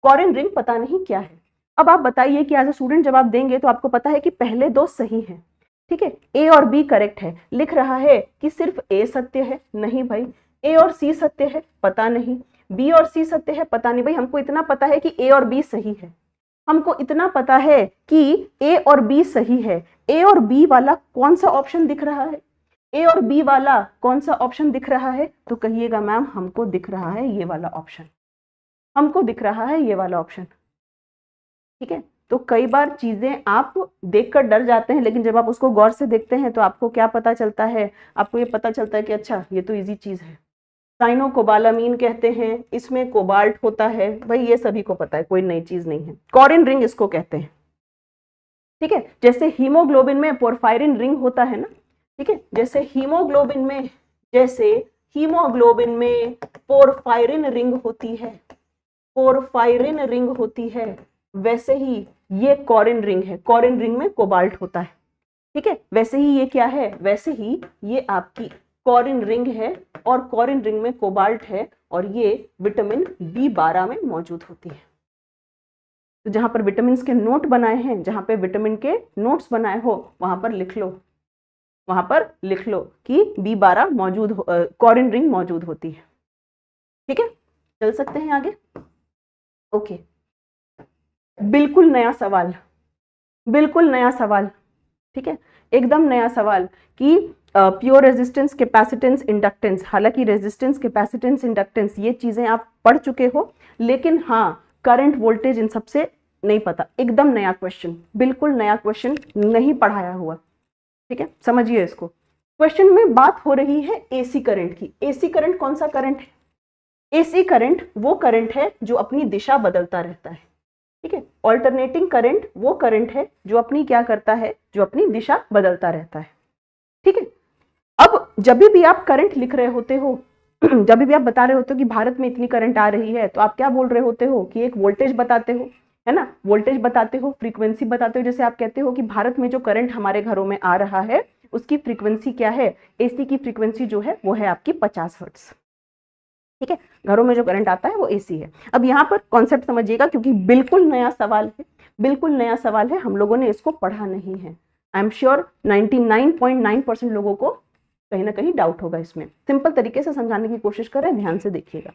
[SPEAKER 1] कॉरिन रिंग पता नहीं क्या है। अब आप बताइए कि एज अ स्टूडेंट जब आप देंगे तो आपको पता है कि पहले दो सही हैं, ठीक है, ए और बी करेक्ट है। लिख रहा है कि सिर्फ ए सत्य है, नहीं भाई, ए और सी सत्य है, पता नहीं, बी और सी सत्य है, पता नहीं भाई। हमको इतना पता है कि ए और बी सही है, हमको इतना पता है कि ए और बी सही है। ए और बी वाला कौन सा ऑप्शन दिख रहा है? ए और बी वाला कौन सा ऑप्शन दिख रहा है? तो कहिएगा मैम हमको दिख रहा है ये वाला ऑप्शन, हमको दिख रहा है ये वाला ऑप्शन, ठीक है। तो कई बार चीजें आप देखकर डर जाते हैं, लेकिन जब आप उसको गौर से देखते हैं तो आपको क्या पता चलता है? आपको ये पता चलता है कि अच्छा ये तो इजी चीज है। साइनोकोबालामीन कहते हैं, इसमें कोबाल्ट होता है, भाई ये सभी को पता है, कोई नई चीज नहीं है। कॉरिन रिंग इसको कहते हैं, ठीक है। जैसे हीमोग्लोबिन में पोरफायरिन रिंग होता है ना, ठीक है, जैसे हीमोग्लोबिन में पोरफायरिन रिंग होती है, पोरफायरिन रिंग होती है, वैसे ही ये कॉरिन रिंग है। कॉरिन रिंग में कोबाल्ट होता है, ठीक है। वैसे ही ये क्या है? वैसे ही ये आपकी कॉरिन रिंग है, और कॉरिन रिंग में कोबाल्ट है, और ये विटामिन B12 में मौजूद होती है। तो जहां पर विटामिन के नोट बनाए हैं, जहां पे विटामिन के नोट्स बनाए हो, वहां पर लिख लो, वहां पर लिख लो कि B12 मौजूद, कॉरिन रिंग मौजूद होती है, ठीक है। चल सकते हैं आगे, ओके। बिल्कुल नया सवाल, बिल्कुल नया सवाल, ठीक है, एकदम नया सवाल कि प्योर रेजिस्टेंस, कैपेसिटेंस, इंडक्टेंस। हालांकि रेजिस्टेंस, कैपेसिटेंस, इंडक्टेंस ये चीजें आप पढ़ चुके हो, लेकिन हाँ करंट, वोल्टेज इन सबसे नहीं पता। एकदम नया क्वेश्चन, बिल्कुल नया क्वेश्चन, नहीं पढ़ाया हुआ, ठीक है, समझिए इसको। क्वेश्चन में बात हो रही है एसी करंट की। एसी करंट कौन सा करंट है? एसी करंट वो करंट है जो अपनी दिशा बदलता रहता है, ठीक है। ऑल्टरनेटिंग करंट वो करंट है जो अपनी क्या करता है? जो अपनी दिशा बदलता रहता है, ठीक है। अब जब भी आप करंट लिख रहे होते हो, जब भी आप बता रहे होते हो कि भारत में इतनी करंट आ रही है, तो आप क्या बोल रहे होते हो? कि एक वोल्टेज बताते हो, है ना, वोल्टेज बताते हो, फ्रीक्वेंसी बताते हो। जैसे आप कहते हो कि भारत में जो करंट हमारे घरों में आ रहा है उसकी फ्रीक्वेंसी क्या है? एसी की फ्रीक्वेंसी जो है वो है आपकी 50 हर्ट्ज, ठीक है। घरों में जो करंट आता है वो एसी है। अब यहाँ पर कॉन्सेप्ट समझिएगा, क्योंकि बिल्कुल नया सवाल है, बिल्कुल नया सवाल है, हम लोगों ने इसको पढ़ा नहीं है। आई एम श्योर 99.9% लोगों को कहीं ना कहीं डाउट होगा इसमें। सिंपल तरीके से समझाने की कोशिश करें, ध्यान से देखिएगा।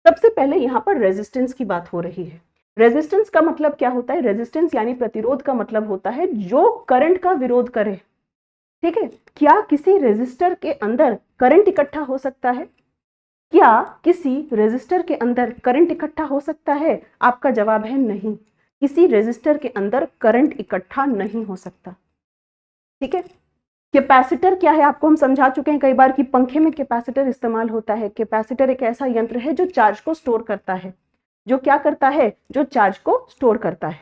[SPEAKER 1] सबसे पहले यहाँ पर रेजिस्टेंस की बात हो रही है। रेजिस्टेंस का मतलब क्या होता है? रेजिस्टेंस यानी प्रतिरोध का मतलब होता है जो करंट का विरोध करे, ठीक है। क्या किसी रेजिस्टर के अंदर करंट इकट्ठा हो सकता है? क्या किसी रेजिस्टर के अंदर करंट इकट्ठा हो सकता है? आपका जवाब है नहीं, किसी रेजिस्टर के अंदर करंट इकट्ठा नहीं हो सकता, ठीक है। कैपेसिटर क्या है? आपको हम समझा चुके हैं कई बार कि पंखे में कैपेसिटर इस्तेमाल होता है। कैपेसिटर एक ऐसा यंत्र है जो चार्ज को स्टोर करता है, जो क्या करता है? जो चार्ज को स्टोर करता है,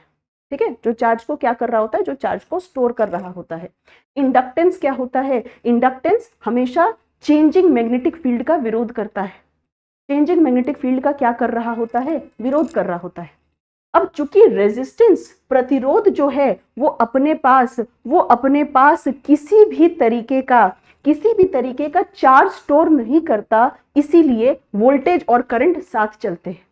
[SPEAKER 1] ठीक है, जो चार्ज को क्या कर रहा होता है? जो चार्ज को स्टोर कर रहा होता है। इंडक्टेंस क्या होता है? इंडक्टेंस हमेशा चेंजिंग मैग्नेटिक फील्ड का विरोध करता है। चेंजिंग मैग्नेटिक फील्ड का क्या कर रहा होता है? विरोध कर रहा होता है। अब चूंकि रेजिस्टेंस, प्रतिरोध जो है वो अपने पास किसी भी तरीके का चार्ज स्टोर नहीं करता, इसीलिए वोल्टेज और करंट साथ चलते हैं।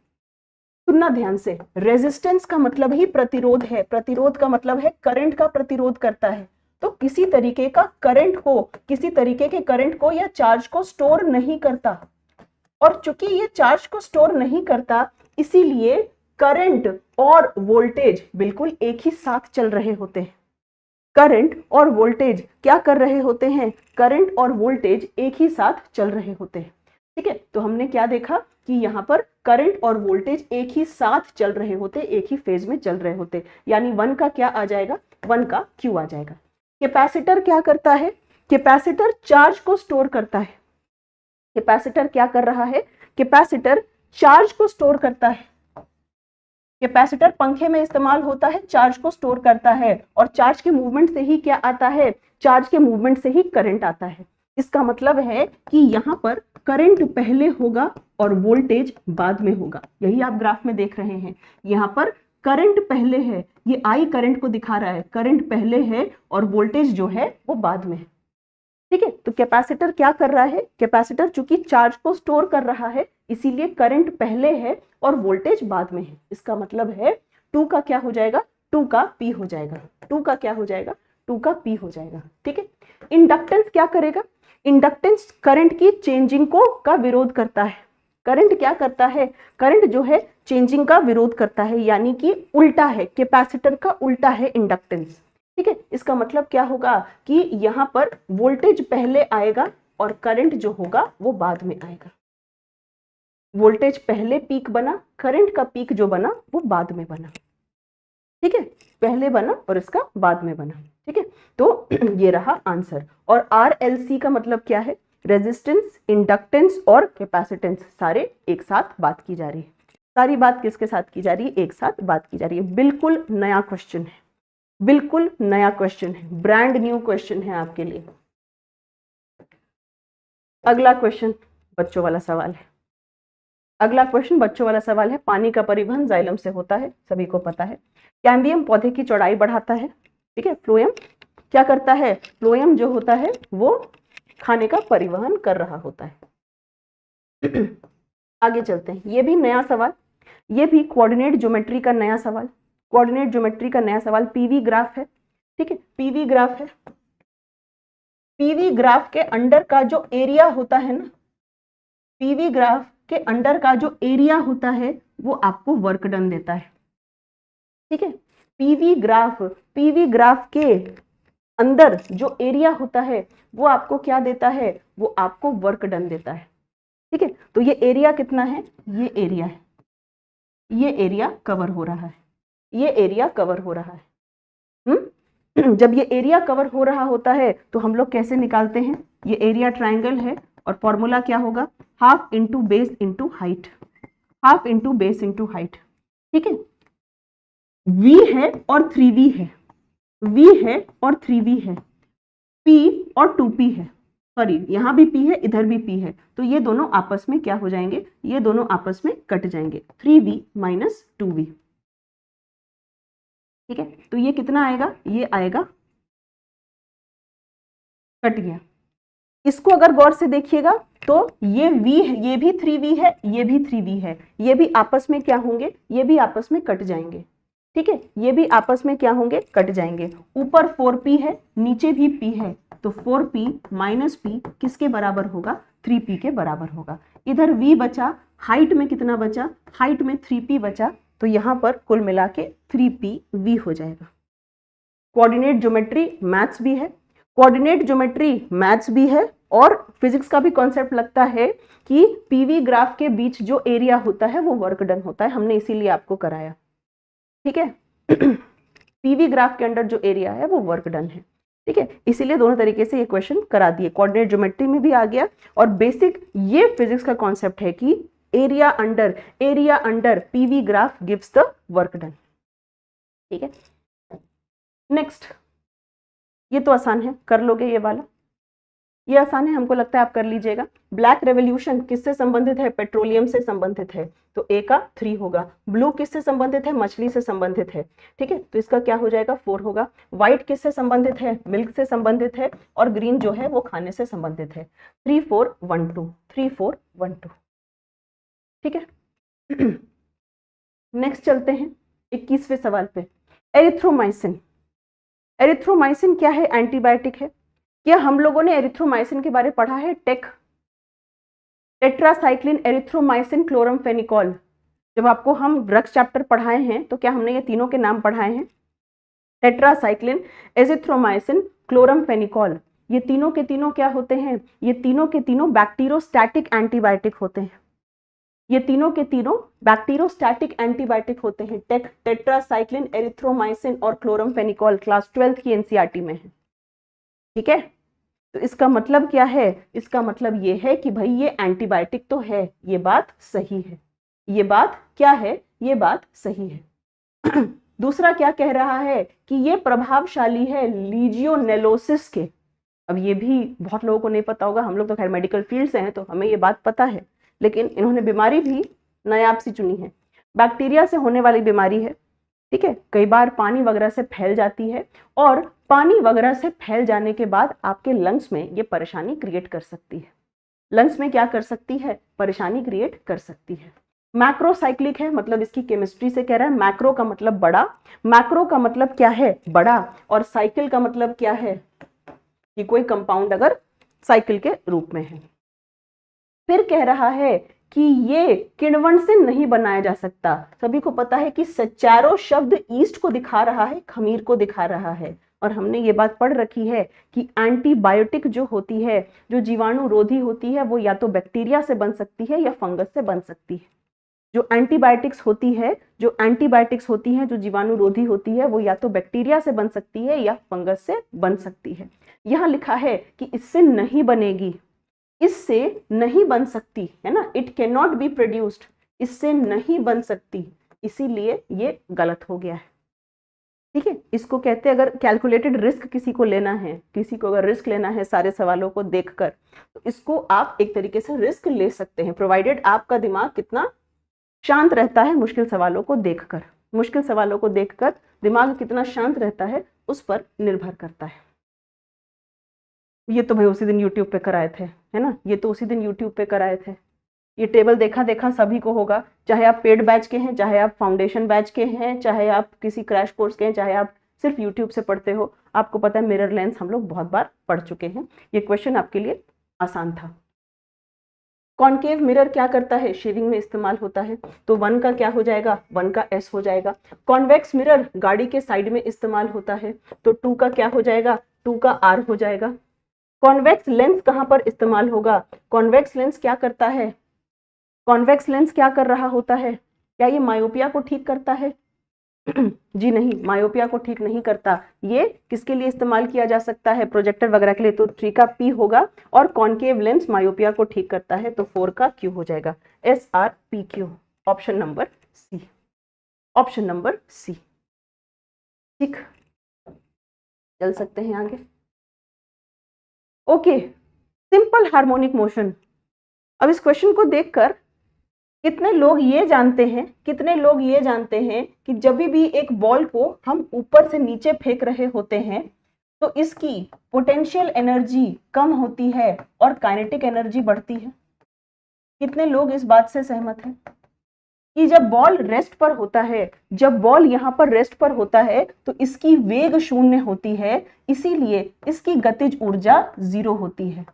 [SPEAKER 1] सुनना ध्यान से, रेजिस्टेंस का मतलब ही प्रतिरोध है, प्रतिरोध का मतलब है करंट का प्रतिरोध करता है। तो किसी तरीके के करंट को या चार्ज को स्टोर नहीं करता, और चूंकि ये चार्ज को स्टोर नहीं करता, इसीलिए करंट और वोल्टेज बिल्कुल एक ही साथ चल रहे होते हैं। करंट और वोल्टेज क्या कर रहे होते हैं? करंट और वोल्टेज एक ही साथ चल रहे होते हैं। ठीक है, तो हमने क्या देखा कि यहाँ पर करंट और वोल्टेज एक ही साथ चल रहे होते, एक ही फेज में चल रहे होते, यानी 1 का क्या आ जाएगा? 1 का Q आ जाएगा। कैपेसिटर क्या करता है? कैपेसिटर चार्ज को स्टोर करता है। कैपेसिटर क्या कर रहा है? कैपेसिटर चार्ज को स्टोर करता है। कैपेसिटर पंखे में इस्तेमाल होता है, चार्ज को स्टोर करता है, और चार्ज के मूवमेंट से ही क्या आता है? चार्ज के मूवमेंट से ही करंट आता है। इसका मतलब है कि यहाँ पर करंट पहले होगा और वोल्टेज बाद में होगा। यही आप ग्राफ में देख रहे हैं। यहाँ पर करंट पहले है, ये आई करंट को दिखा रहा है, करंट पहले है और वोल्टेज जो है वो बाद में है। ठीक है, तो कैपेसिटर क्या कर रहा है? कैपेसिटर चूंकि चार्ज को स्टोर कर रहा है, इसीलिए करंट पहले है और वोल्टेज बाद में है। इसका मतलब है 2 का क्या हो जाएगा? 2 का P हो जाएगा। 2 का क्या हो जाएगा? 2 का P हो जाएगा। ठीक है, इंडक्टेंस क्या करेगा? इंडक्टेंस करंट की चेंजिंग को का विरोध करता है। करंट क्या करता है? करंट जो है चेंजिंग का विरोध करता है, यानी कि उल्टा है, कैपेसिटर का उल्टा है इंडक्टेंस। ठीक है, इसका मतलब क्या होगा कि यहाँ पर वोल्टेज पहले आएगा और करंट जो होगा वो बाद में आएगा। वोल्टेज पहले पीक बना, करंट का पीक जो बना वो बाद में बना। ठीक है, पहले बना और इसका बाद में बना। ठीक है, तो ये रहा आंसर। और RLC का मतलब क्या है? रेजिस्टेंस, इंडक्टेंस और कैपेसिटेंस सारे एक साथ बात की जा रही है। सारी बात किसके साथ की जा रही है? एक साथ बात की जा रही है। बिल्कुल नया क्वेश्चन है, बिल्कुल नया क्वेश्चन है, ब्रांड न्यू क्वेश्चन है आपके लिए। अगला क्वेश्चन बच्चों वाला सवाल है। अगला क्वेश्चन बच्चों वाला सवाल है। पानी का परिवहन जाइलम से होता है, सभी को पता है। कैम्बियम पौधे की चौड़ाई बढ़ाता है। ठीक है, फ्लोएम क्या करता है? फ्लोएम जो होता है वो खाने का परिवहन कर रहा होता है। आगे चलते हैं, ये भी नया सवाल, ये भी कोऑर्डिनेट ज्योमेट्री का नया सवाल। कोऑर्डिनेट ज्योमेट्री का नया सवाल पीवी ग्राफ है। ठीक है, पीवी ग्राफ है। पीवी ग्राफ के अंडर का जो एरिया होता है ना, पीवी ग्राफ के अंडर का जो एरिया होता है वो आपको वर्क डन देता है। ठीक है, पीवी ग्राफ के अंदर जो एरिया होता है वो आपको क्या देता है? वो आपको वर्क डन देता है। ठीक है, तो ये एरिया कितना है? ये एरिया है, ये एरिया कवर हो रहा है, ये एरिया कवर हो रहा है। जब ये एरिया कवर हो रहा होता है तो हम लोग कैसे निकालते हैं? ये एरिया ट्राइंगल है और फॉर्मूला क्या होगा? Half into base into height, half into base into height. ठीक है, V है और 3V है, V है और 3V है, P और 2P है, सॉरी यहाँ भी P है इधर भी P है, तो ये दोनों आपस में क्या हो जाएंगे? ये दोनों आपस में कट जाएंगे, 3V माइनस 2V। ठीक है, तो ये कितना आएगा? ये आएगा, कट गया। इसको अगर गौर से देखिएगा तो ये V है, ये भी 3V है, ये भी 3V है, ये भी आपस में क्या होंगे? ये भी आपस में कट जाएंगे। ठीक है, ये भी आपस में क्या होंगे? कट जाएंगे। ऊपर 4P है, नीचे भी P है, तो 4P माइनस P किसके बराबर होगा? 3P के बराबर होगा। इधर V बचा, हाइट में कितना बचा? हाइट में 3P बचा, तो यहाँ पर कुल मिला के 3PV हो जाएगा। कोऑर्डिनेट ज्योमेट्री मैथ्स भी है, कोऑर्डिनेट ज्योमेट्री मैथ्स भी है और फिजिक्स का भी कॉन्सेप्ट लगता है कि पीवी ग्राफ के बीच जो एरिया होता है वो वर्क डन होता है, हमने इसीलिए आपको कराया। ठीक है, पीवी ग्राफ के अंदर जो एरिया है वो वर्क डन है। ठीक है, इसीलिए दोनों तरीके से ये क्वेश्चन करा दिए, कोऑर्डिनेट ज्योमेट्री में भी आ गया और बेसिक ये फिजिक्स का कॉन्सेप्ट है कि area under PV graph gives the work done. ठीक है, नेक्स्ट, ये तो आसान है, कर लोगे ये वाला, ये आसान है, हमको लगता है आप कर लीजिएगा। ब्लैक रेवोल्यूशन किससे संबंधित है? पेट्रोलियम से संबंधित है, तो ए का 3 होगा। ब्लू किससे संबंधित है? मछली से संबंधित है। ठीक है, तो इसका क्या हो जाएगा? 4 होगा। व्हाइट किससे संबंधित है? मिल्क से संबंधित है, और ग्रीन जो है वो खाने से संबंधित है। 3 4 1 2, 3 4 1 2। ठीक है, नेक्स्ट चलते हैं 21वें सवाल पे। एरिथ्रोमाइसिन, एरिथ्रोमाइसिन क्या है? एंटीबायोटिक है। क्या हम लोगों ने एरिथ्रोमाइसिन के बारे में पढ़ा है? टेट्रासाइक्लिन एरिथ्रोमाइसिन क्लोरमफेनिकॉल, जब आपको हम ड्रग्स चैप्टर पढ़ाए हैं तो क्या हमने ये तीनों के नाम पढ़ाए हैं? टेट्रासाइक्लिन, एजिथ्रोमाइसिन, क्लोरमफेनिकॉल, ये तीनों के तीनों क्या होते हैं? ये तीनों के तीनों बैक्टीरियोस्टैटिक एंटीबायोटिक होते हैं। ये तीनों के तीनों बैक्टीरियोस्टैटिक एंटीबायोटिक होते हैं। टेट्रासाइक्लिन, एरिथ्रोमाइसिन और क्लोरमफेनिकॉल क्लास 12 की एनसीईआरटी में है। ठीक है, तो इसका मतलब क्या है? इसका मतलब ये है कि भाई ये एंटीबायोटिक तो है, ये बात सही है। ये बात क्या है? ये बात सही है। दूसरा क्या कह रहा है कि ये प्रभावशाली है लीजियोनेलोसिस के। अब ये भी बहुत लोगों को नहीं पता होगा, हम लोग तो खैर मेडिकल फील्ड से हैं तो हमें ये बात पता है, लेकिन इन्होंने बीमारी भी नायाब सी चुनी है। बैक्टीरिया से होने वाली बीमारी है, ठीक है, कई बार पानी वगैरह से फैल जाती है और पानी वगैरह से फैल जाने के बाद आपके लंग्स में ये परेशानी क्रिएट कर सकती है। लंग्स में क्या कर सकती है? परेशानी क्रिएट कर सकती है। मैक्रोसाइक्लिक है, मतलब इसकी केमिस्ट्री से कह रहा है मैक्रो का मतलब बड़ा, मैक्रो का मतलब क्या है? बड़ा, और साइकिल का मतलब क्या है? कि कोई कंपाउंड अगर साइकिल के रूप में है। फिर कह रहा है कि ये किण्वन से नहीं बनाया जा सकता। सभी को पता है कि सचारो शब्द ईस्ट को दिखा रहा है, खमीर को दिखा रहा है, और हमने ये बात पढ़ रखी है कि एंटीबायोटिक जो होती है, जो जीवाणु रोधी होती है, वो या तो बैक्टीरिया से बन सकती है या फंगस से बन सकती है। जो एंटीबायोटिक्स होती है, जो जीवाणु रोधी होती है, वो या तो बैक्टीरिया से बन सकती है या फंगस से बन सकती है। यहाँ लिखा है कि इससे नहीं बनेगी, इससे नहीं बन सकती, है ना, it can not be produced, इससे नहीं बन सकती, इसीलिए ये गलत हो गया है। ठीक है, इसको कहते हैं, अगर कैलकुलेटेड रिस्क किसी को लेना है, किसी को अगर रिस्क लेना है सारे सवालों को देखकर, तो इसको आप एक तरीके से रिस्क ले सकते हैं, प्रोवाइडेड आपका दिमाग कितना शांत रहता है मुश्किल सवालों को देखकर। मुश्किल सवालों को देखकर दिमाग कितना शांत रहता है उस पर निर्भर करता है। ये तो भाई उसी दिन यूट्यूब पे कराए थे, है ना, ये तो उसी दिन यूट्यूब पे कराए थे। ये टेबल देखा देखा सभी को होगा, चाहे आप पेड बैच के हैं, चाहे आप फाउंडेशन बैच के हैं, चाहे आप किसी क्रैश कोर्स के हैं, चाहे आप सिर्फ यूट्यूब से पढ़ते हो, आपको पता है मिरर लेंस हम लोग बहुत बार पढ़ चुके हैं। ये क्वेश्चन आपके लिए आसान था। कॉनकेव मिरर क्या करता है? शेविंग में इस्तेमाल होता है, तो 1 का क्या हो जाएगा? 1 का एस हो जाएगा। कॉन्वेक्स मिरर गाड़ी के साइड में इस्तेमाल होता है, तो 2 का क्या हो जाएगा? 2 का आर हो जाएगा। कॉन्वेक्स लेंस कहां पर इस्तेमाल होगा? कॉन्वेक्स लेंस क्या करता है? कॉन्वेक्स लेंस क्या कर रहा होता है? क्या ये मायोपिया को ठीक करता है? जी नहीं, मायोपिया को ठीक नहीं करता। ये किसके लिए इस्तेमाल किया जा सकता है? प्रोजेक्टर वगैरह के लिए, तो 3 का पी होगा। और कॉनकेव लेंस मायोपिया को ठीक करता है, तो 4 का क्यू हो जाएगा। SRPQ, option number C, option number C. ठीक, चल सकते हैं आगे। Okay, simple harmonic motion. अब इस क्वेश्चन को देखकर कितने लोग ये जानते हैं कि जब भी एक बॉल को हम ऊपर से नीचे फेंक रहे होते हैं तो इसकी पोटेंशियल एनर्जी कम होती है और काइनेटिक एनर्जी बढ़ती है? कितने लोग इस बात से सहमत हैं कि जब बॉल रेस्ट पर होता है, जब बॉल यहाँ पर रेस्ट पर होता है, तो इसकी वेग 0 होती है, इसीलिए इसकी गतिज ऊर्जा 0 होती है,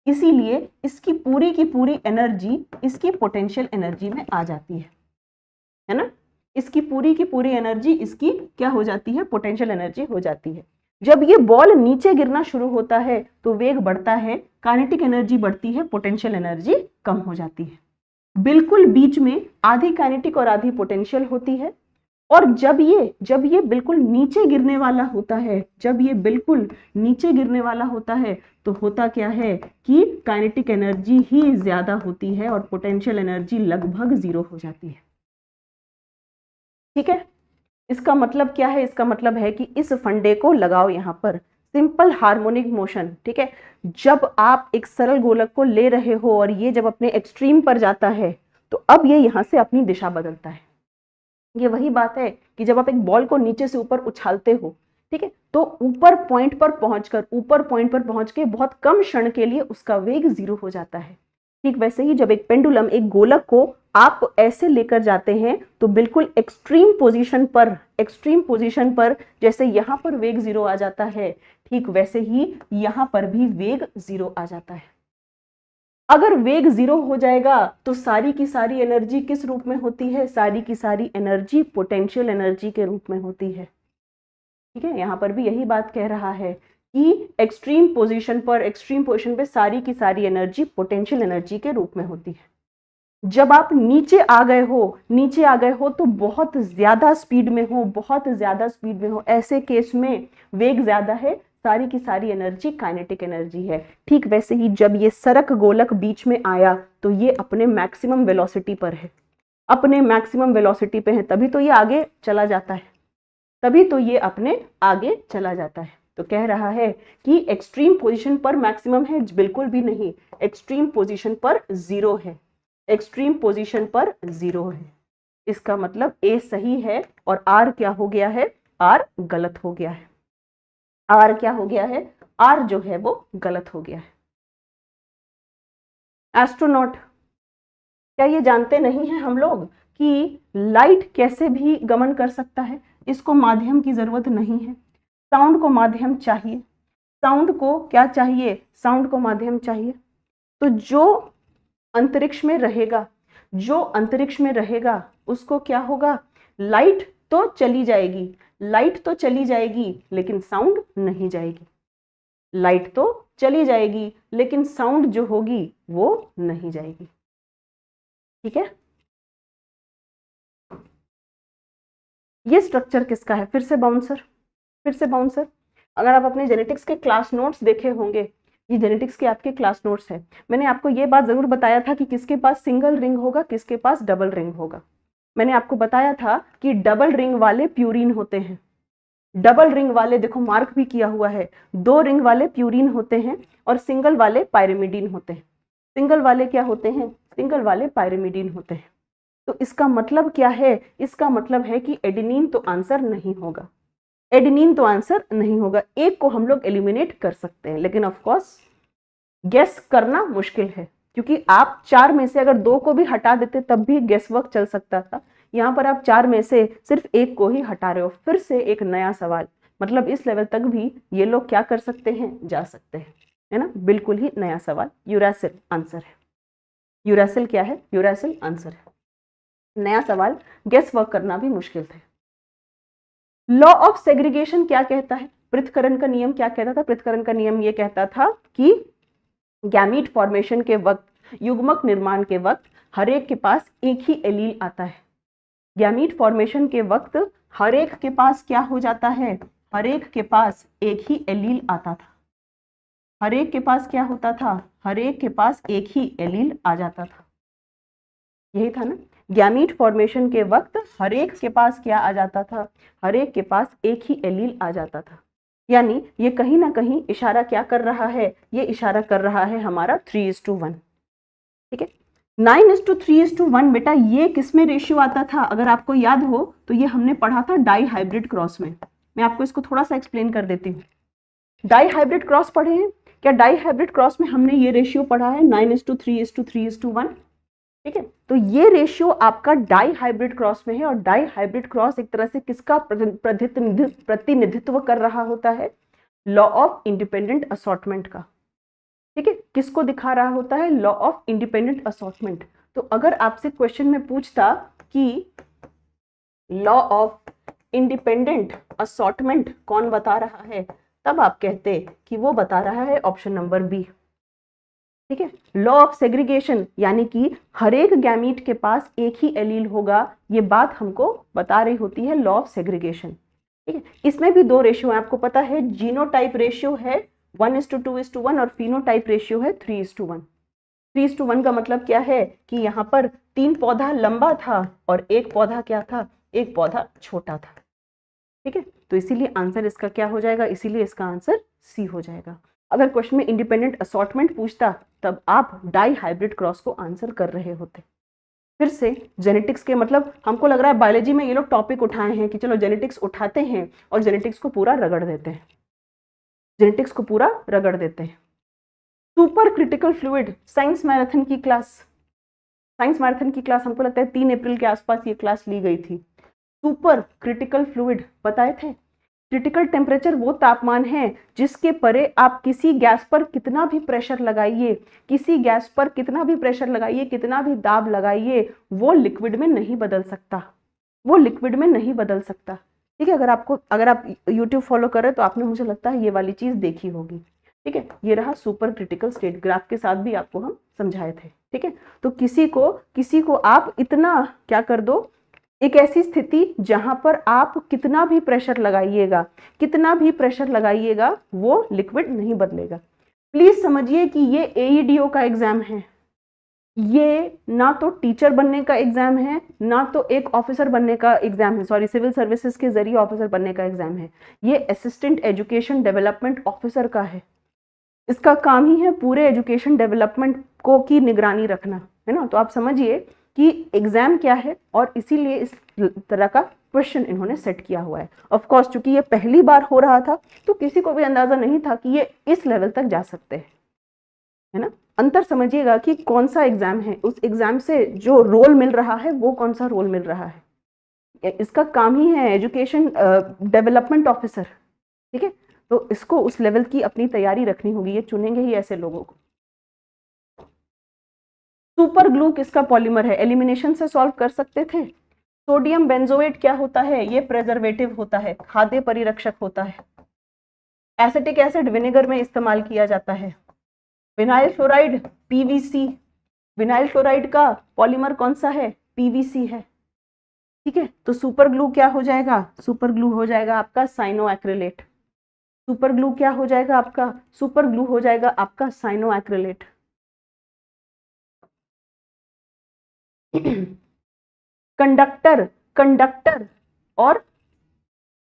[SPEAKER 1] इसीलिए इसकी पूरी की पूरी एनर्जी इसकी पोटेंशियल एनर्जी में आ जाती है ना, इसकी पूरी की पूरी एनर्जी इसकी क्या हो जाती है? पोटेंशियल एनर्जी हो जाती है। जब ये बॉल नीचे गिरना शुरू होता है तो वेग बढ़ता है, काइनेटिक एनर्जी बढ़ती है, पोटेंशियल एनर्जी कम हो जाती है। बिल्कुल बीच में आधी काइनेटिक और आधी पोटेंशियल होती है। और जब ये बिल्कुल नीचे गिरने वाला होता है, जब ये बिल्कुल नीचे गिरने वाला होता है, तो होता क्या है कि काइनेटिक एनर्जी ही ज्यादा होती है और पोटेंशियल एनर्जी लगभग 0 हो जाती है। ठीक है, इसका मतलब क्या है? इसका मतलब है कि इस फंडे को लगाओ यहां पर, सिंपल हार्मोनिक मोशन। ठीक है, जब आप एक सरल गोलक को ले रहे हो और ये जब अपने एक्सट्रीम पर जाता है तो अब ये यहां से अपनी दिशा बदलता है। ये वही बात है कि जब आप एक बॉल को नीचे से ऊपर उछालते हो, ठीक है, तो ऊपर पॉइंट पर पहुंच के बहुत कम क्षण के लिए उसका वेग 0 हो जाता है। ठीक वैसे ही जब एक पेंडुलम, एक गोलक को आप ऐसे लेकर जाते हैं तो बिल्कुल एक्सट्रीम पोजीशन पर जैसे यहां पर वेग 0 आ जाता है, ठीक वैसे ही यहां पर भी वेग 0 आ जाता है। अगर वेग 0 हो जाएगा तो सारी की सारी एनर्जी किस रूप में होती है? सारी की सारी एनर्जी पोटेंशियल एनर्जी के रूप में होती है। ठीक है, यहां पर भी यही बात कह रहा है कि एक्सट्रीम पोजीशन पे सारी की सारी एनर्जी पोटेंशियल एनर्जी के रूप में होती है। जब आप नीचे आ गए हो तो बहुत ज्यादा स्पीड में हो, ऐसे केस में वेग ज्यादा है, सारी की सारी एनर्जी काइनेटिक एनर्जी है। ठीक वैसे ही जब ये सरक गोलक बीच में आया तो ये अपने मैक्सिमम वेलोसिटी पर है, तभी तो ये आगे चला जाता है, तो कह रहा है कि एक्सट्रीम पोजीशन पर मैक्सिमम है, बिल्कुल भी नहीं, एक्सट्रीम पोजीशन पर 0 है, इसका मतलब ए सही है और आर क्या हो गया है? आर गलत हो गया है। आर जो है वो गलत हो गया है। एस्ट्रोनॉट, क्या ये जानते नहीं हैं हम लोग कि लाइट कैसे भी गमन कर सकता है, इसको माध्यम की जरूरत नहीं है, साउंड को माध्यम चाहिए, साउंड को क्या चाहिए? साउंड को माध्यम चाहिए। तो जो अंतरिक्ष में रहेगा उसको क्या होगा? लाइट तो चली जाएगी लेकिन साउंड नहीं जाएगी, लेकिन साउंड जो होगी वो नहीं जाएगी। ठीक है, ये स्ट्रक्चर किसका है? फिर से बाउंसर। अगर आप अपने जेनेटिक्स के क्लास नोट्स देखे होंगे, ये जेनेटिक्स के आपके क्लास नोट्स है, मैंने आपको ये बात जरूर बताया था कि किसके पास सिंगल रिंग होगा, किसके पास डबल रिंग होगा। मैंने आपको बताया था कि डबल रिंग वाले प्यूरिन होते हैं, डबल रिंग वाले देखो मार्क भी किया हुआ है, 2 रिंग वाले प्यूरिन होते हैं और सिंगल वाले पायरिमिडीन होते हैं। सिंगल वाले क्या होते हैं? सिंगल वाले पायरिमिडीन होते हैं। तो इसका मतलब क्या है? इसका मतलब है कि एडेनिन तो आंसर नहीं होगा, एक को हम लोग एलिमिनेट कर सकते हैं, लेकिन ऑफ कोर्स गेस करना मुश्किल है, क्योंकि आप 4 में से अगर 2 को भी हटा देते तब भी गेस वर्क चल सकता था। यहाँ पर आप 4 में से सिर्फ 1 को ही हटा रहे हो। फिर से एक नया सवाल, मतलब इस लेवल तक भी ये लोग क्या कर सकते हैं? जा सकते हैं, है ना? बिल्कुल ही नया सवाल। यूरासिल आंसर है, यूरासिल क्या है? यूरासिल आंसर है। नया सवाल, गेस वर्क करना भी मुश्किल था। लॉ ऑफ सेग्रीगेशन क्या कहता है? पृथक्करण का नियम क्या कहता था? पृथक्करण का नियम ये कहता था कि गैमीट फॉर्मेशन के वक्त, युग्मक निर्माण के वक्त हर एक के पास एक ही एलील आता है। गैमीट फॉर्मेशन के वक्त हर एक के पास क्या हो जाता है? हर एक के पास एक ही एलील आता था। हर एक के पास क्या होता था? हर एक के पास एक ही एलील आ जाता था। यही था ना? गैमीट फॉर्मेशन के वक्त हर एक के पास क्या आ जाता था? हर एक के पास एक ही एलील आ जाता था। यानी ये कहीं ना कहीं इशारा क्या कर रहा है? ये इशारा कर रहा है हमारा 3:1। ठीक है, 9:3:1 बेटा ये किस में रेशियो आता था? अगर आपको याद हो तो ये हमने पढ़ा था डाई हाइब्रिड क्रॉस में। मैं आपको इसको थोड़ा सा एक्सप्लेन कर देती हूँ। डाई हाइब्रिड क्रॉस पढ़े हैं क्या? डाई हाइब्रिड क्रॉस में हमने ये रेशियो पढ़ा है 9:3:3:1। ठीक है, तो ये रेशियो आपका डाई हाइब्रिड क्रॉस में है, और डाई हाइब्रिड क्रॉस एक तरह से किसका प्रतिनिधित्व कर रहा होता है? लॉ ऑफ इंडिपेंडेंट असॉर्टमेंट का। ठीक है, किसको दिखा रहा होता है? Law of independent assortment. तो अगर आपसे क्वेश्चन में पूछता कि लॉ ऑफ इंडिपेंडेंट असॉर्टमेंट कौन बता रहा है, तब आप कहते कि वो बता रहा है ऑप्शन नंबर बी। ठीक है, लॉ ऑफ सेग्रीगेशन यानी कि हर एक गैमीट के पास एक ही एलील होगा, ये बात हमको बता रही होती है लॉ ऑफ सेग्रीगेशन। ठीक है, इसमें भी 2 रेशियो है, आपको पता है। जीनोटाइप रेशियो है 1:2:1 और फिनोटाइप रेशियो है 3:1। 3:1 का मतलब क्या है कि यहाँ पर 3 पौधा लंबा था और 1 पौधा क्या था? 1 पौधा छोटा था। ठीक है, तो इसीलिए आंसर इसका क्या हो जाएगा? इसीलिए इसका आंसर सी हो जाएगा। अगर क्वेश्चन में इंडिपेंडेंट असॉर्टमेंट पूछता तब आप डाई हाइब्रिड क्रॉस को आंसर कर रहे होते। फिर से जेनेटिक्स के, मतलब हमको लग रहा है बायोलॉजी में ये लोग टॉपिक उठाए हैं कि चलो जेनेटिक्स उठाते हैं और जेनेटिक्स को पूरा रगड़ देते हैं, super critical fluid science marathon की क्लास, हमको लगता है 3 अप्रैल के आसपास ये क्लास ली गई थी। सुपर क्रिटिकल फ्लूइड बताए थे क्रिटिकल टेम्परेचर वो तापमान है जिसके परे आप किसी गैस पर कितना भी प्रेशर लगाइए, किसी गैस पर कितना भी प्रेशर लगाइए, कितना भी दाब लगाइए, वो लिक्विड में नहीं बदल सकता, वो लिक्विड में नहीं बदल सकता। ठीक है, अगर आप YouTube फॉलो कर रहे हैं तो आपने, मुझे लगता है, ये वाली चीज देखी होगी। ठीक है, ये रहा सुपर क्रिटिकल स्टेट, ग्राफ के साथ भी आपको हम समझाए थे। ठीक है, तो किसी को आप इतना क्या कर दो, एक ऐसी स्थिति जहां पर आप कितना भी प्रेशर लगाइएगा, कितना भी प्रेशर लगाइएगा, वो लिक्विड नहीं बदलेगा। प्लीज समझिए कि ये AEDO का एग्जाम है, ये ना तो टीचर बनने का एग्जाम है, ना तो एक ऑफिसर बनने का एग्जाम है, सॉरी, सिविल सर्विसेज के जरिए ऑफिसर बनने का एग्जाम है। ये असिस्टेंट एजुकेशन डेवलपमेंट ऑफिसर का है। इसका काम ही है पूरे एजुकेशन डेवलपमेंट को की निगरानी रखना, है ना। तो आप समझिए कि एग्जाम क्या है, और इसीलिए इस तरह का क्वेश्चन इन्होंने सेट किया हुआ है। ऑफ कोर्स चूंकि ये पहली बार हो रहा था तो किसी को भी अंदाजा नहीं था कि ये इस लेवल तक जा सकते हैं, है ना। अंतर समझिएगा कि कौन सा एग्जाम है, उस एग्जाम से जो रोल मिल रहा है वो कौन सा रोल मिल रहा है। इसका काम ही है एजुकेशन डेवलपमेंट ऑफिसर। ठीक है, तो इसको उस लेवल की अपनी तैयारी रखनी होगी, ये चुनेंगे ही ऐसे लोगों को। सुपर ग्लू किसका पॉलीमर है, एलिमिनेशन से सॉल्व कर सकते थे। सोडियम बेंजोएट क्या होता है, ये प्रेजर्वेटिव होता है, खाद्य परिरक्षक होता है। एसिटिक एसिड विनेगर में इस्तेमाल किया जाता है। Vinyl chloride PVC, vinyl chloride का पॉलीमर कौन सा है, PVC है। ठीक है, तो सुपर ग्लू क्या हो जाएगा, सुपर ग्लू हो जाएगा आपका साइनोएक्रिलेट। सुपर ग्लू क्या हो जाएगा आपका, सुपर ग्लू हो जाएगा आपका साइनोएक्रिलेट। कंडक्टर, कंडक्टर और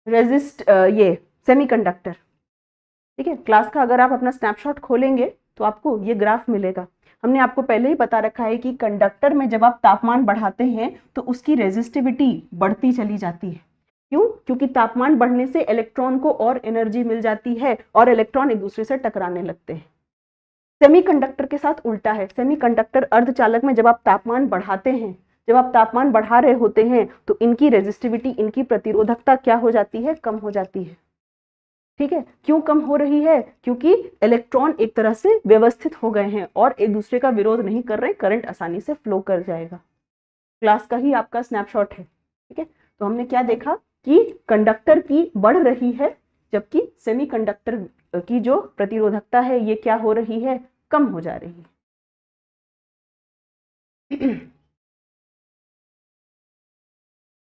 [SPEAKER 1] रेजिस्ट, ये सेमीकंडक्टर। ठीक है, क्लास का अगर आप अपना स्नैपशॉट खोलेंगे तो आपको ये ग्राफ मिलेगा। हमने आपको पहले ही बता रखा है कि कंडक्टर में जब आप तापमान बढ़ाते हैं तो उसकी रेजिस्टिविटी बढ़ती चली जाती है। क्यों, क्योंकि तापमान बढ़ने से इलेक्ट्रॉन को और एनर्जी मिल जाती है और इलेक्ट्रॉन एक दूसरे से टकराने लगते हैं। सेमीकंडक्टर के साथ उल्टा है। सेमीकंडक्टर अर्धचालक में जब आप तापमान बढ़ाते हैं, जब आप तापमान बढ़ा रहे होते हैं तो इनकी रेजिस्टिविटी, इनकी प्रतिरोधकता क्या हो जाती है, कम हो जाती है। ठीक है, क्यों कम हो रही है, क्योंकि इलेक्ट्रॉन एक तरह से व्यवस्थित हो गए हैं और एक दूसरे का विरोध नहीं कर रहे, करंट आसानी से फ्लो कर जाएगा। क्लास का ही आपका स्नैपशॉट है। ठीक है, तो हमने क्या देखा कि कंडक्टर की बढ़ रही है, जबकि सेमीकंडक्टर की जो प्रतिरोधकता है ये क्या हो रही है, कम हो जा रही है।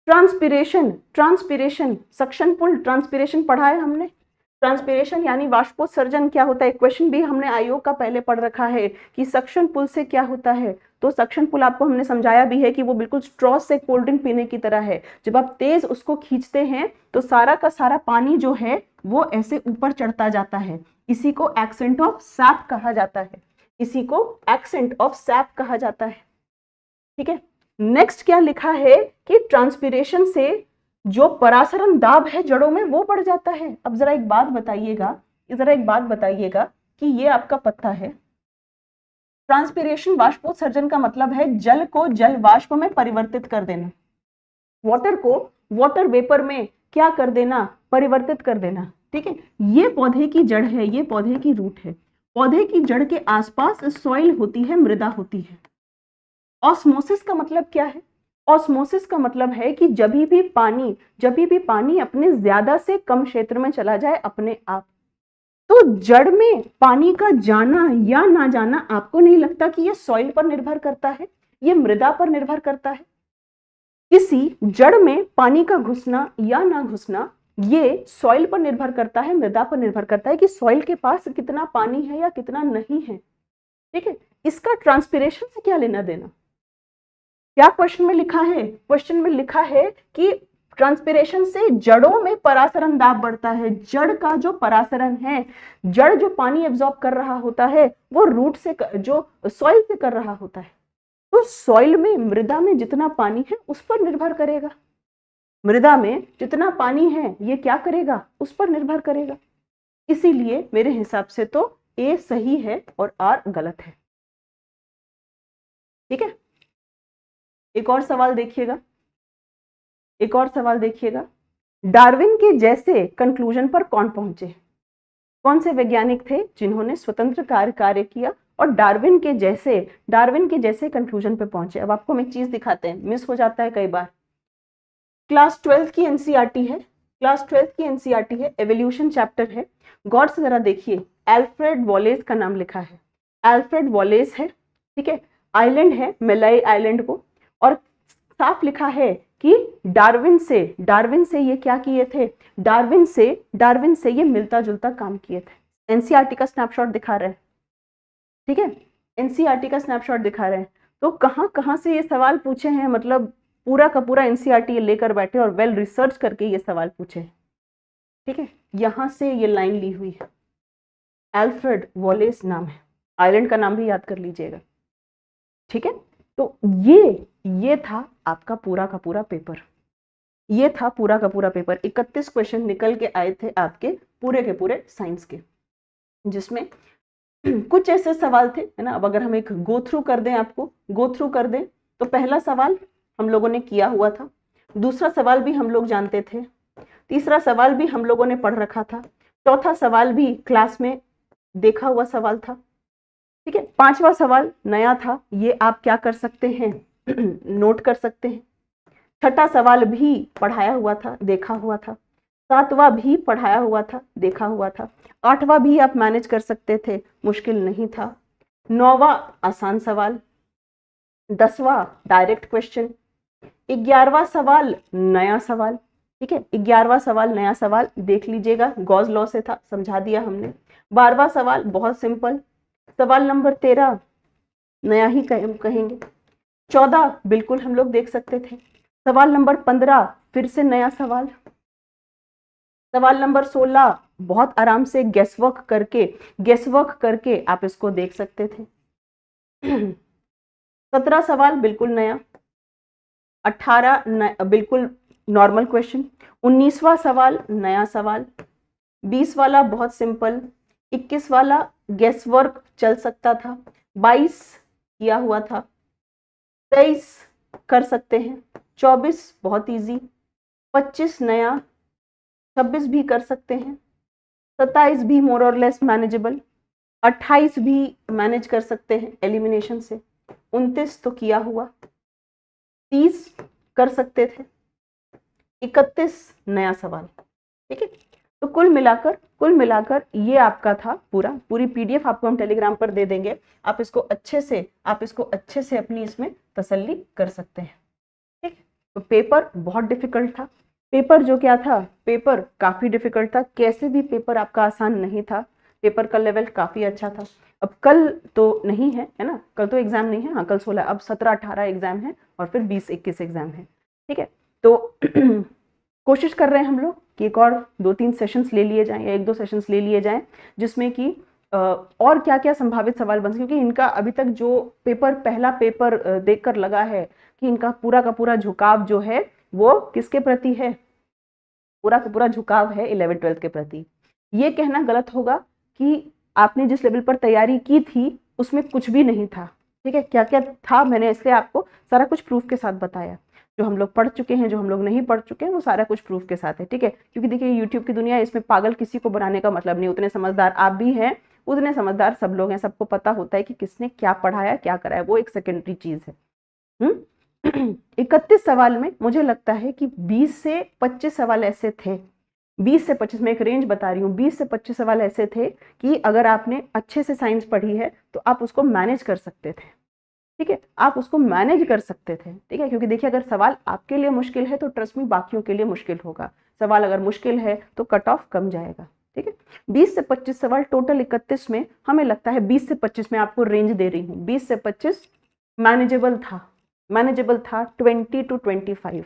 [SPEAKER 1] ट्रांसपिरेशन, ट्रांसपिरेशन, सक्शन पुल ट्रांसपिरेशन पढ़ा है हमने। ट्रांसपिरेशन यानी वाष्पोत्सर्जन क्या होता है, क्वेश्चन भी हमने आयोग का पहले पढ़ रखा है कि सक्शन पुल से क्या होता है। तो सक्शन पुल आपको हमने समझाया भी है कि वो बिल्कुल स्ट्रॉ से कोल्ड ड्रिंक पीने की तरह है। जब आप तेज उसको खींचते हैं तो सारा का सारा पानी जो है वो ऐसे ऊपर चढ़ता जाता है। इसी को एक्सेंट ऑफ सैप कहा जाता है, इसी को एक्सेंट ऑफ सैप कहा जाता है। ठीक है, नेक्स्ट क्या लिखा है कि ट्रांसपिरेशन से जो परासरण दाब है जड़ों में वो बढ़ जाता है। अब जरा एक बात बताइएगा कि ये आपका पत्ता है। ट्रांसपिरेशन वाष्पोत्सर्जन का मतलब है जल को जल वाष्प में परिवर्तित कर देना, वाटर को वाटर वेपर में क्या कर देना, परिवर्तित कर देना। ठीक है, ये पौधे की जड़ है, ये पौधे की रूट है। पौधे की जड़ के आसपास सॉइल होती है, मृदा होती है। ऑस्मोसिस का मतलब क्या है, ऑस्मोसिस का मतलब है कि जब भी पानी अपने ज्यादा से कम क्षेत्र में चला जाए अपने आप, तो जड़ में पानी का जाना या ना जाना आपको नहीं लगता कि यह सॉइल पर निर्भर करता है, यह मृदा पर निर्भर करता है। किसी जड़ में पानी का घुसना या ना घुसना ये सॉइल पर निर्भर करता है, मृदा पर निर्भर करता है कि सॉइल के पास कितना पानी है या कितना नहीं है। ठीक है, इसका ट्रांसपिरेशन से क्या लेना देना। क्या क्वेश्चन में लिखा है, क्वेश्चन में लिखा है कि ट्रांसपिरेशन से जड़ों में परासरण दाब बढ़ता है। जड़ का जो परासरण है, जड़ जो पानी एब्जॉर्ब कर रहा होता है वो रूट से, जो सॉइल से कर रहा होता है। तो सॉइल में, मृदा में जितना पानी है उस पर निर्भर करेगा, मृदा में जितना पानी है ये क्या करेगा, उस पर निर्भर करेगा। इसीलिए मेरे हिसाब से तो ए सही है और आर गलत है। ठीक है, एक और सवाल देखिएगा, एक और सवाल देखिएगा। डार्विन के जैसे कंक्लूजन पर कौन पहुंचे? कौन से वैज्ञानिक थे जिन्होंने स्वतंत्र कार्य किया और डार्विन के जैसे कंक्लूजन पे पहुंचे? अब आपको हम एक चीज दिखाते हैं, मिस हो जाता है कई बार। क्लास 12 की एनसीईआरटी है, एवोल्यूशन चैप्टर है। गौर से जरा देखिए, एल्फ्रेड वॉलेस का नाम लिखा है, एल्फ्रेड वॉलेस है, ठीक है। आइलैंड है मेलाई आइलैंड को, और साफ लिखा है कि डार्विन से ये क्या किए थे, डार्विन से ये मिलता जुलता काम किए थे। एनसीईआरटी का स्नैपशॉट दिखा रहे हैं, ठीक है, एनसीईआरटी का स्नैपशॉट दिखा रहे हैं। तो कहां से ये सवाल पूछे हैं, मतलब पूरा का पूरा एनसीईआरटी लेकर बैठे और वेल रिसर्च करके ये सवाल पूछे, ठीक है। यहां से ये लाइन ली हुई है, एल्फ्रेड वॉलेस नाम है, आइलैंड का नाम भी याद कर लीजिएगा, ठीक है। तो ये था आपका पूरा का पूरा पेपर, 31 क्वेश्चन निकल के आए थे आपके पूरे के पूरे साइंस के, जिसमें कुछ ऐसे सवाल थे, है ना। अब अगर हम एक गो थ्रू कर दें तो पहला सवाल हम लोगों ने किया हुआ था, दूसरा सवाल भी हम लोग जानते थे, तीसरा सवाल भी हम लोगों ने पढ़ रखा था, चौथा सवाल भी क्लास में देखा हुआ सवाल था, ठीक है। पांचवा सवाल नया था, ये आप क्या कर सकते हैं नोट कर सकते हैं। छठा सवाल भी पढ़ाया हुआ था, देखा हुआ था। सातवां भी पढ़ाया हुआ था, देखा हुआ था। आठवां भी आप मैनेज कर सकते थे, मुश्किल नहीं था। नौवां आसान सवाल, 10वां डायरेक्ट क्वेश्चन, 11वां सवाल नया सवाल, ठीक है। 11वां सवाल नया सवाल देख लीजिएगा, गॉस लॉ से था, समझा दिया हमने। 12वां सवाल बहुत सिंपल, सवाल नंबर 13 नया ही कहेंगे। 14 बिल्कुल हम लोग देख सकते थे। सवाल नंबर 15 फिर से नया सवाल। सवाल नंबर 16 बहुत आराम से गेसवर्क करके आप इसको देख सकते थे। 17 सवाल बिल्कुल नया, 18 बिल्कुल नॉर्मल क्वेश्चन, 19वां सवाल नया सवाल, 20 वाला बहुत सिंपल, 21 वाला गेसवर्क चल सकता था, 22 किया हुआ था, 23 कर सकते हैं, 24 बहुत इजी, 25 नया, 26 भी कर सकते हैं, 27 भी मोर और लेस मैनेजेबल, 28 भी मैनेज कर सकते हैं एलिमिनेशन से, 29 तो किया हुआ, 30 कर सकते थे, 31 नया सवाल, ठीक है। तो कुल मिलाकर ये आपका था पूरी पीडीएफ आपको हम टेलीग्राम पर दे देंगे, आप इसको अच्छे से अपनी इसमें तसल्ली कर सकते हैं, ठीक। तो पेपर बहुत डिफिकल्ट था, पेपर काफी डिफिकल्ट था, कैसे भी पेपर आपका आसान नहीं था, पेपर का लेवल काफी अच्छा था। अब कल तो नहीं है, है ना, कल तो एग्जाम नहीं है, हाँ कल 16, अब 17-18 एग्जाम है और फिर 20-21 एग्जाम है, ठीक है। तो कोशिश कर रहे हैं हम लोग कि एक और 2-3 सेशंस ले लिए जाएं या 1-2 सेशंस ले लिए जाएं, जिसमें कि और क्या क्या संभावित सवाल बन सके, क्योंकि इनका अभी तक जो पहला पेपर देखकर लगा है कि इनका पूरा का पूरा झुकाव जो है वो किसके प्रति है, पूरा का पूरा झुकाव है 11th-12th के प्रति। ये कहना गलत होगा कि आपने जिस लेवल पर तैयारी की थी उसमें कुछ भी नहीं था, ठीक है। क्या क्या था मैंने इसलिए आपको सारा कुछ प्रूफ के साथ बताया, जो हम लोग पढ़ चुके हैं, जो हम लोग नहीं पढ़ चुके हैं, वो सारा कुछ प्रूफ के साथ है, ठीक है। क्योंकि देखिए यूट्यूब की दुनिया, इसमें पागल किसी को बनाने का मतलब नहीं, उतने समझदार आप भी हैं, उतने समझदार सब लोग हैं, सबको पता होता है कि किसने क्या पढ़ाया क्या कराया, वो एक सेकेंडरी चीज है। 31 सवाल में मुझे लगता है कि 20 से 25 सवाल ऐसे थे, 20 से 25, मैं एक रेंज बता रही हूँ, 20 से 25 सवाल ऐसे थे कि अगर आपने अच्छे से साइंस पढ़ी है तो आप उसको मैनेज कर सकते थे, ठीक है, आप उसको मैनेज कर सकते थे, ठीक है। क्योंकि देखिए अगर सवाल आपके लिए मुश्किल है तो ट्रस्ट मी बाकियों के लिए मुश्किल होगा, सवाल अगर मुश्किल है तो कट ऑफ कम जाएगा, ठीक है। 20 से 25 सवाल टोटल 31 में, हमें लगता है 20 से 25 में आपको रेंज दे रही हूँ, 20 से 25 मैनेजेबल था, 20 to 25।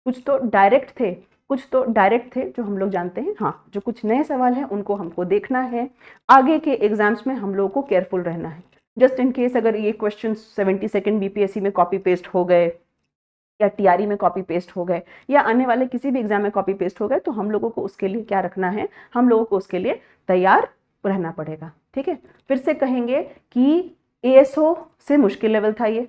[SPEAKER 1] कुछ तो डायरेक्ट थे जो हम लोग जानते हैं, हाँ जो कुछ नए सवाल हैं उनको हमको देखना है, आगे के एग्जाम्स में हम लोगों को केयरफुल रहना है, जस्ट इन केस अगर ये क्वेश्चन 72nd बीपीएससी में कॉपी पेस्ट हो गए या टीआरई में कॉपी पेस्ट हो गए या आने वाले किसी भी एग्जाम में कॉपी पेस्ट हो गए, तो हम लोगों को उसके लिए क्या रखना है, हम लोगों को उसके लिए तैयार रहना पड़ेगा, ठीक है। फिर से कहेंगे कि एएसओ से मुश्किल लेवल था ये,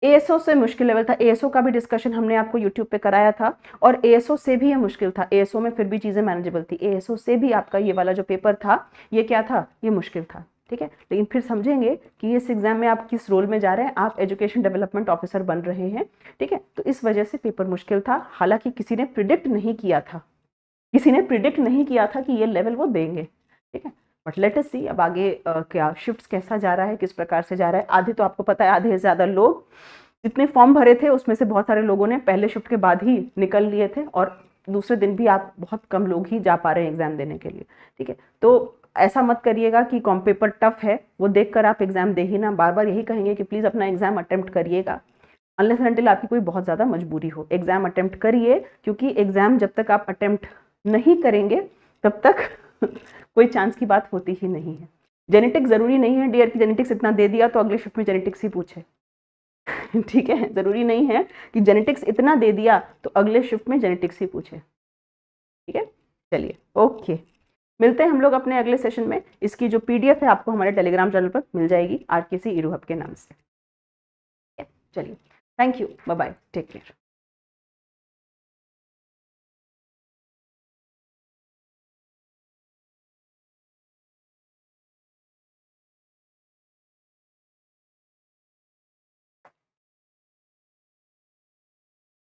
[SPEAKER 1] एएसओ से मुश्किल लेवल था, एएसओ का भी डिस्कशन हमने आपको यूट्यूब पे कराया था, और एएसओ से भी ये मुश्किल था। एएसओ में फिर भी चीजें मैनेजेबल थी, एएसओ से भी आपका ये वाला जो पेपर था ये क्या था, ये मुश्किल था, ठीक है। लेकिन फिर समझेंगे कि इस एग्जाम में आप किस रोल में जा रहे हैं, आप एजुकेशन डेवलपमेंट ऑफिसर बन रहे हैं, ठीक है। तो इस वजह से पेपर मुश्किल था, हालांकि किसी ने प्रिडिक्ट नहीं किया था, किसी ने प्रिडिक्ट नहीं किया था कि ये लेवल वो देंगे, ठीक है। बट लेट अस सी अब आगे क्या शिफ्ट्स कैसा जा रहा है, किस प्रकार से जा रहा है। आधे तो आपको पता है, आधे से ज़्यादा लोग जितने फॉर्म भरे थे उसमें से बहुत सारे लोगों ने पहले शिफ्ट के बाद ही निकल लिए थे, और दूसरे दिन भी आप बहुत कम लोग ही जा पा रहे हैं एग्जाम देने के लिए, ठीक है। तो ऐसा मत करिएगा कि कॉम पेपर टफ है वो देखकर आप एग्जाम दे ही ना, बार बार यही कहेंगे कि प्लीज़ अपना एग्जाम अटेम्प्ट करिएगा, अनलेस अनटिल आपकी कोई बहुत ज़्यादा मजबूरी हो। एग्जाम अटेम्प्ट करिए, क्योंकि एग्जाम जब तक आप अटेम्प्ट नहीं करेंगे तब तक कोई चांस की बात होती ही नहीं है। जेनेटिक्स जरूरी नहीं है डियर की जेनेटिक्स इतना दे दिया तो अगले शिफ्ट में जेनेटिक्स ही पूछे ठीक है, जरूरी नहीं है कि जेनेटिक्स इतना दे दिया तो अगले शिफ्ट में जेनेटिक्स ही पूछे, ठीक है। चलिए ओके, मिलते हैं हम लोग अपने अगले सेशन में। इसकी जो पीडीएफ है आपको हमारे टेलीग्राम चैनल पर मिल जाएगी, आरकेसी ईरू हब के नाम से। चलिए, thank you, bye bye, take care.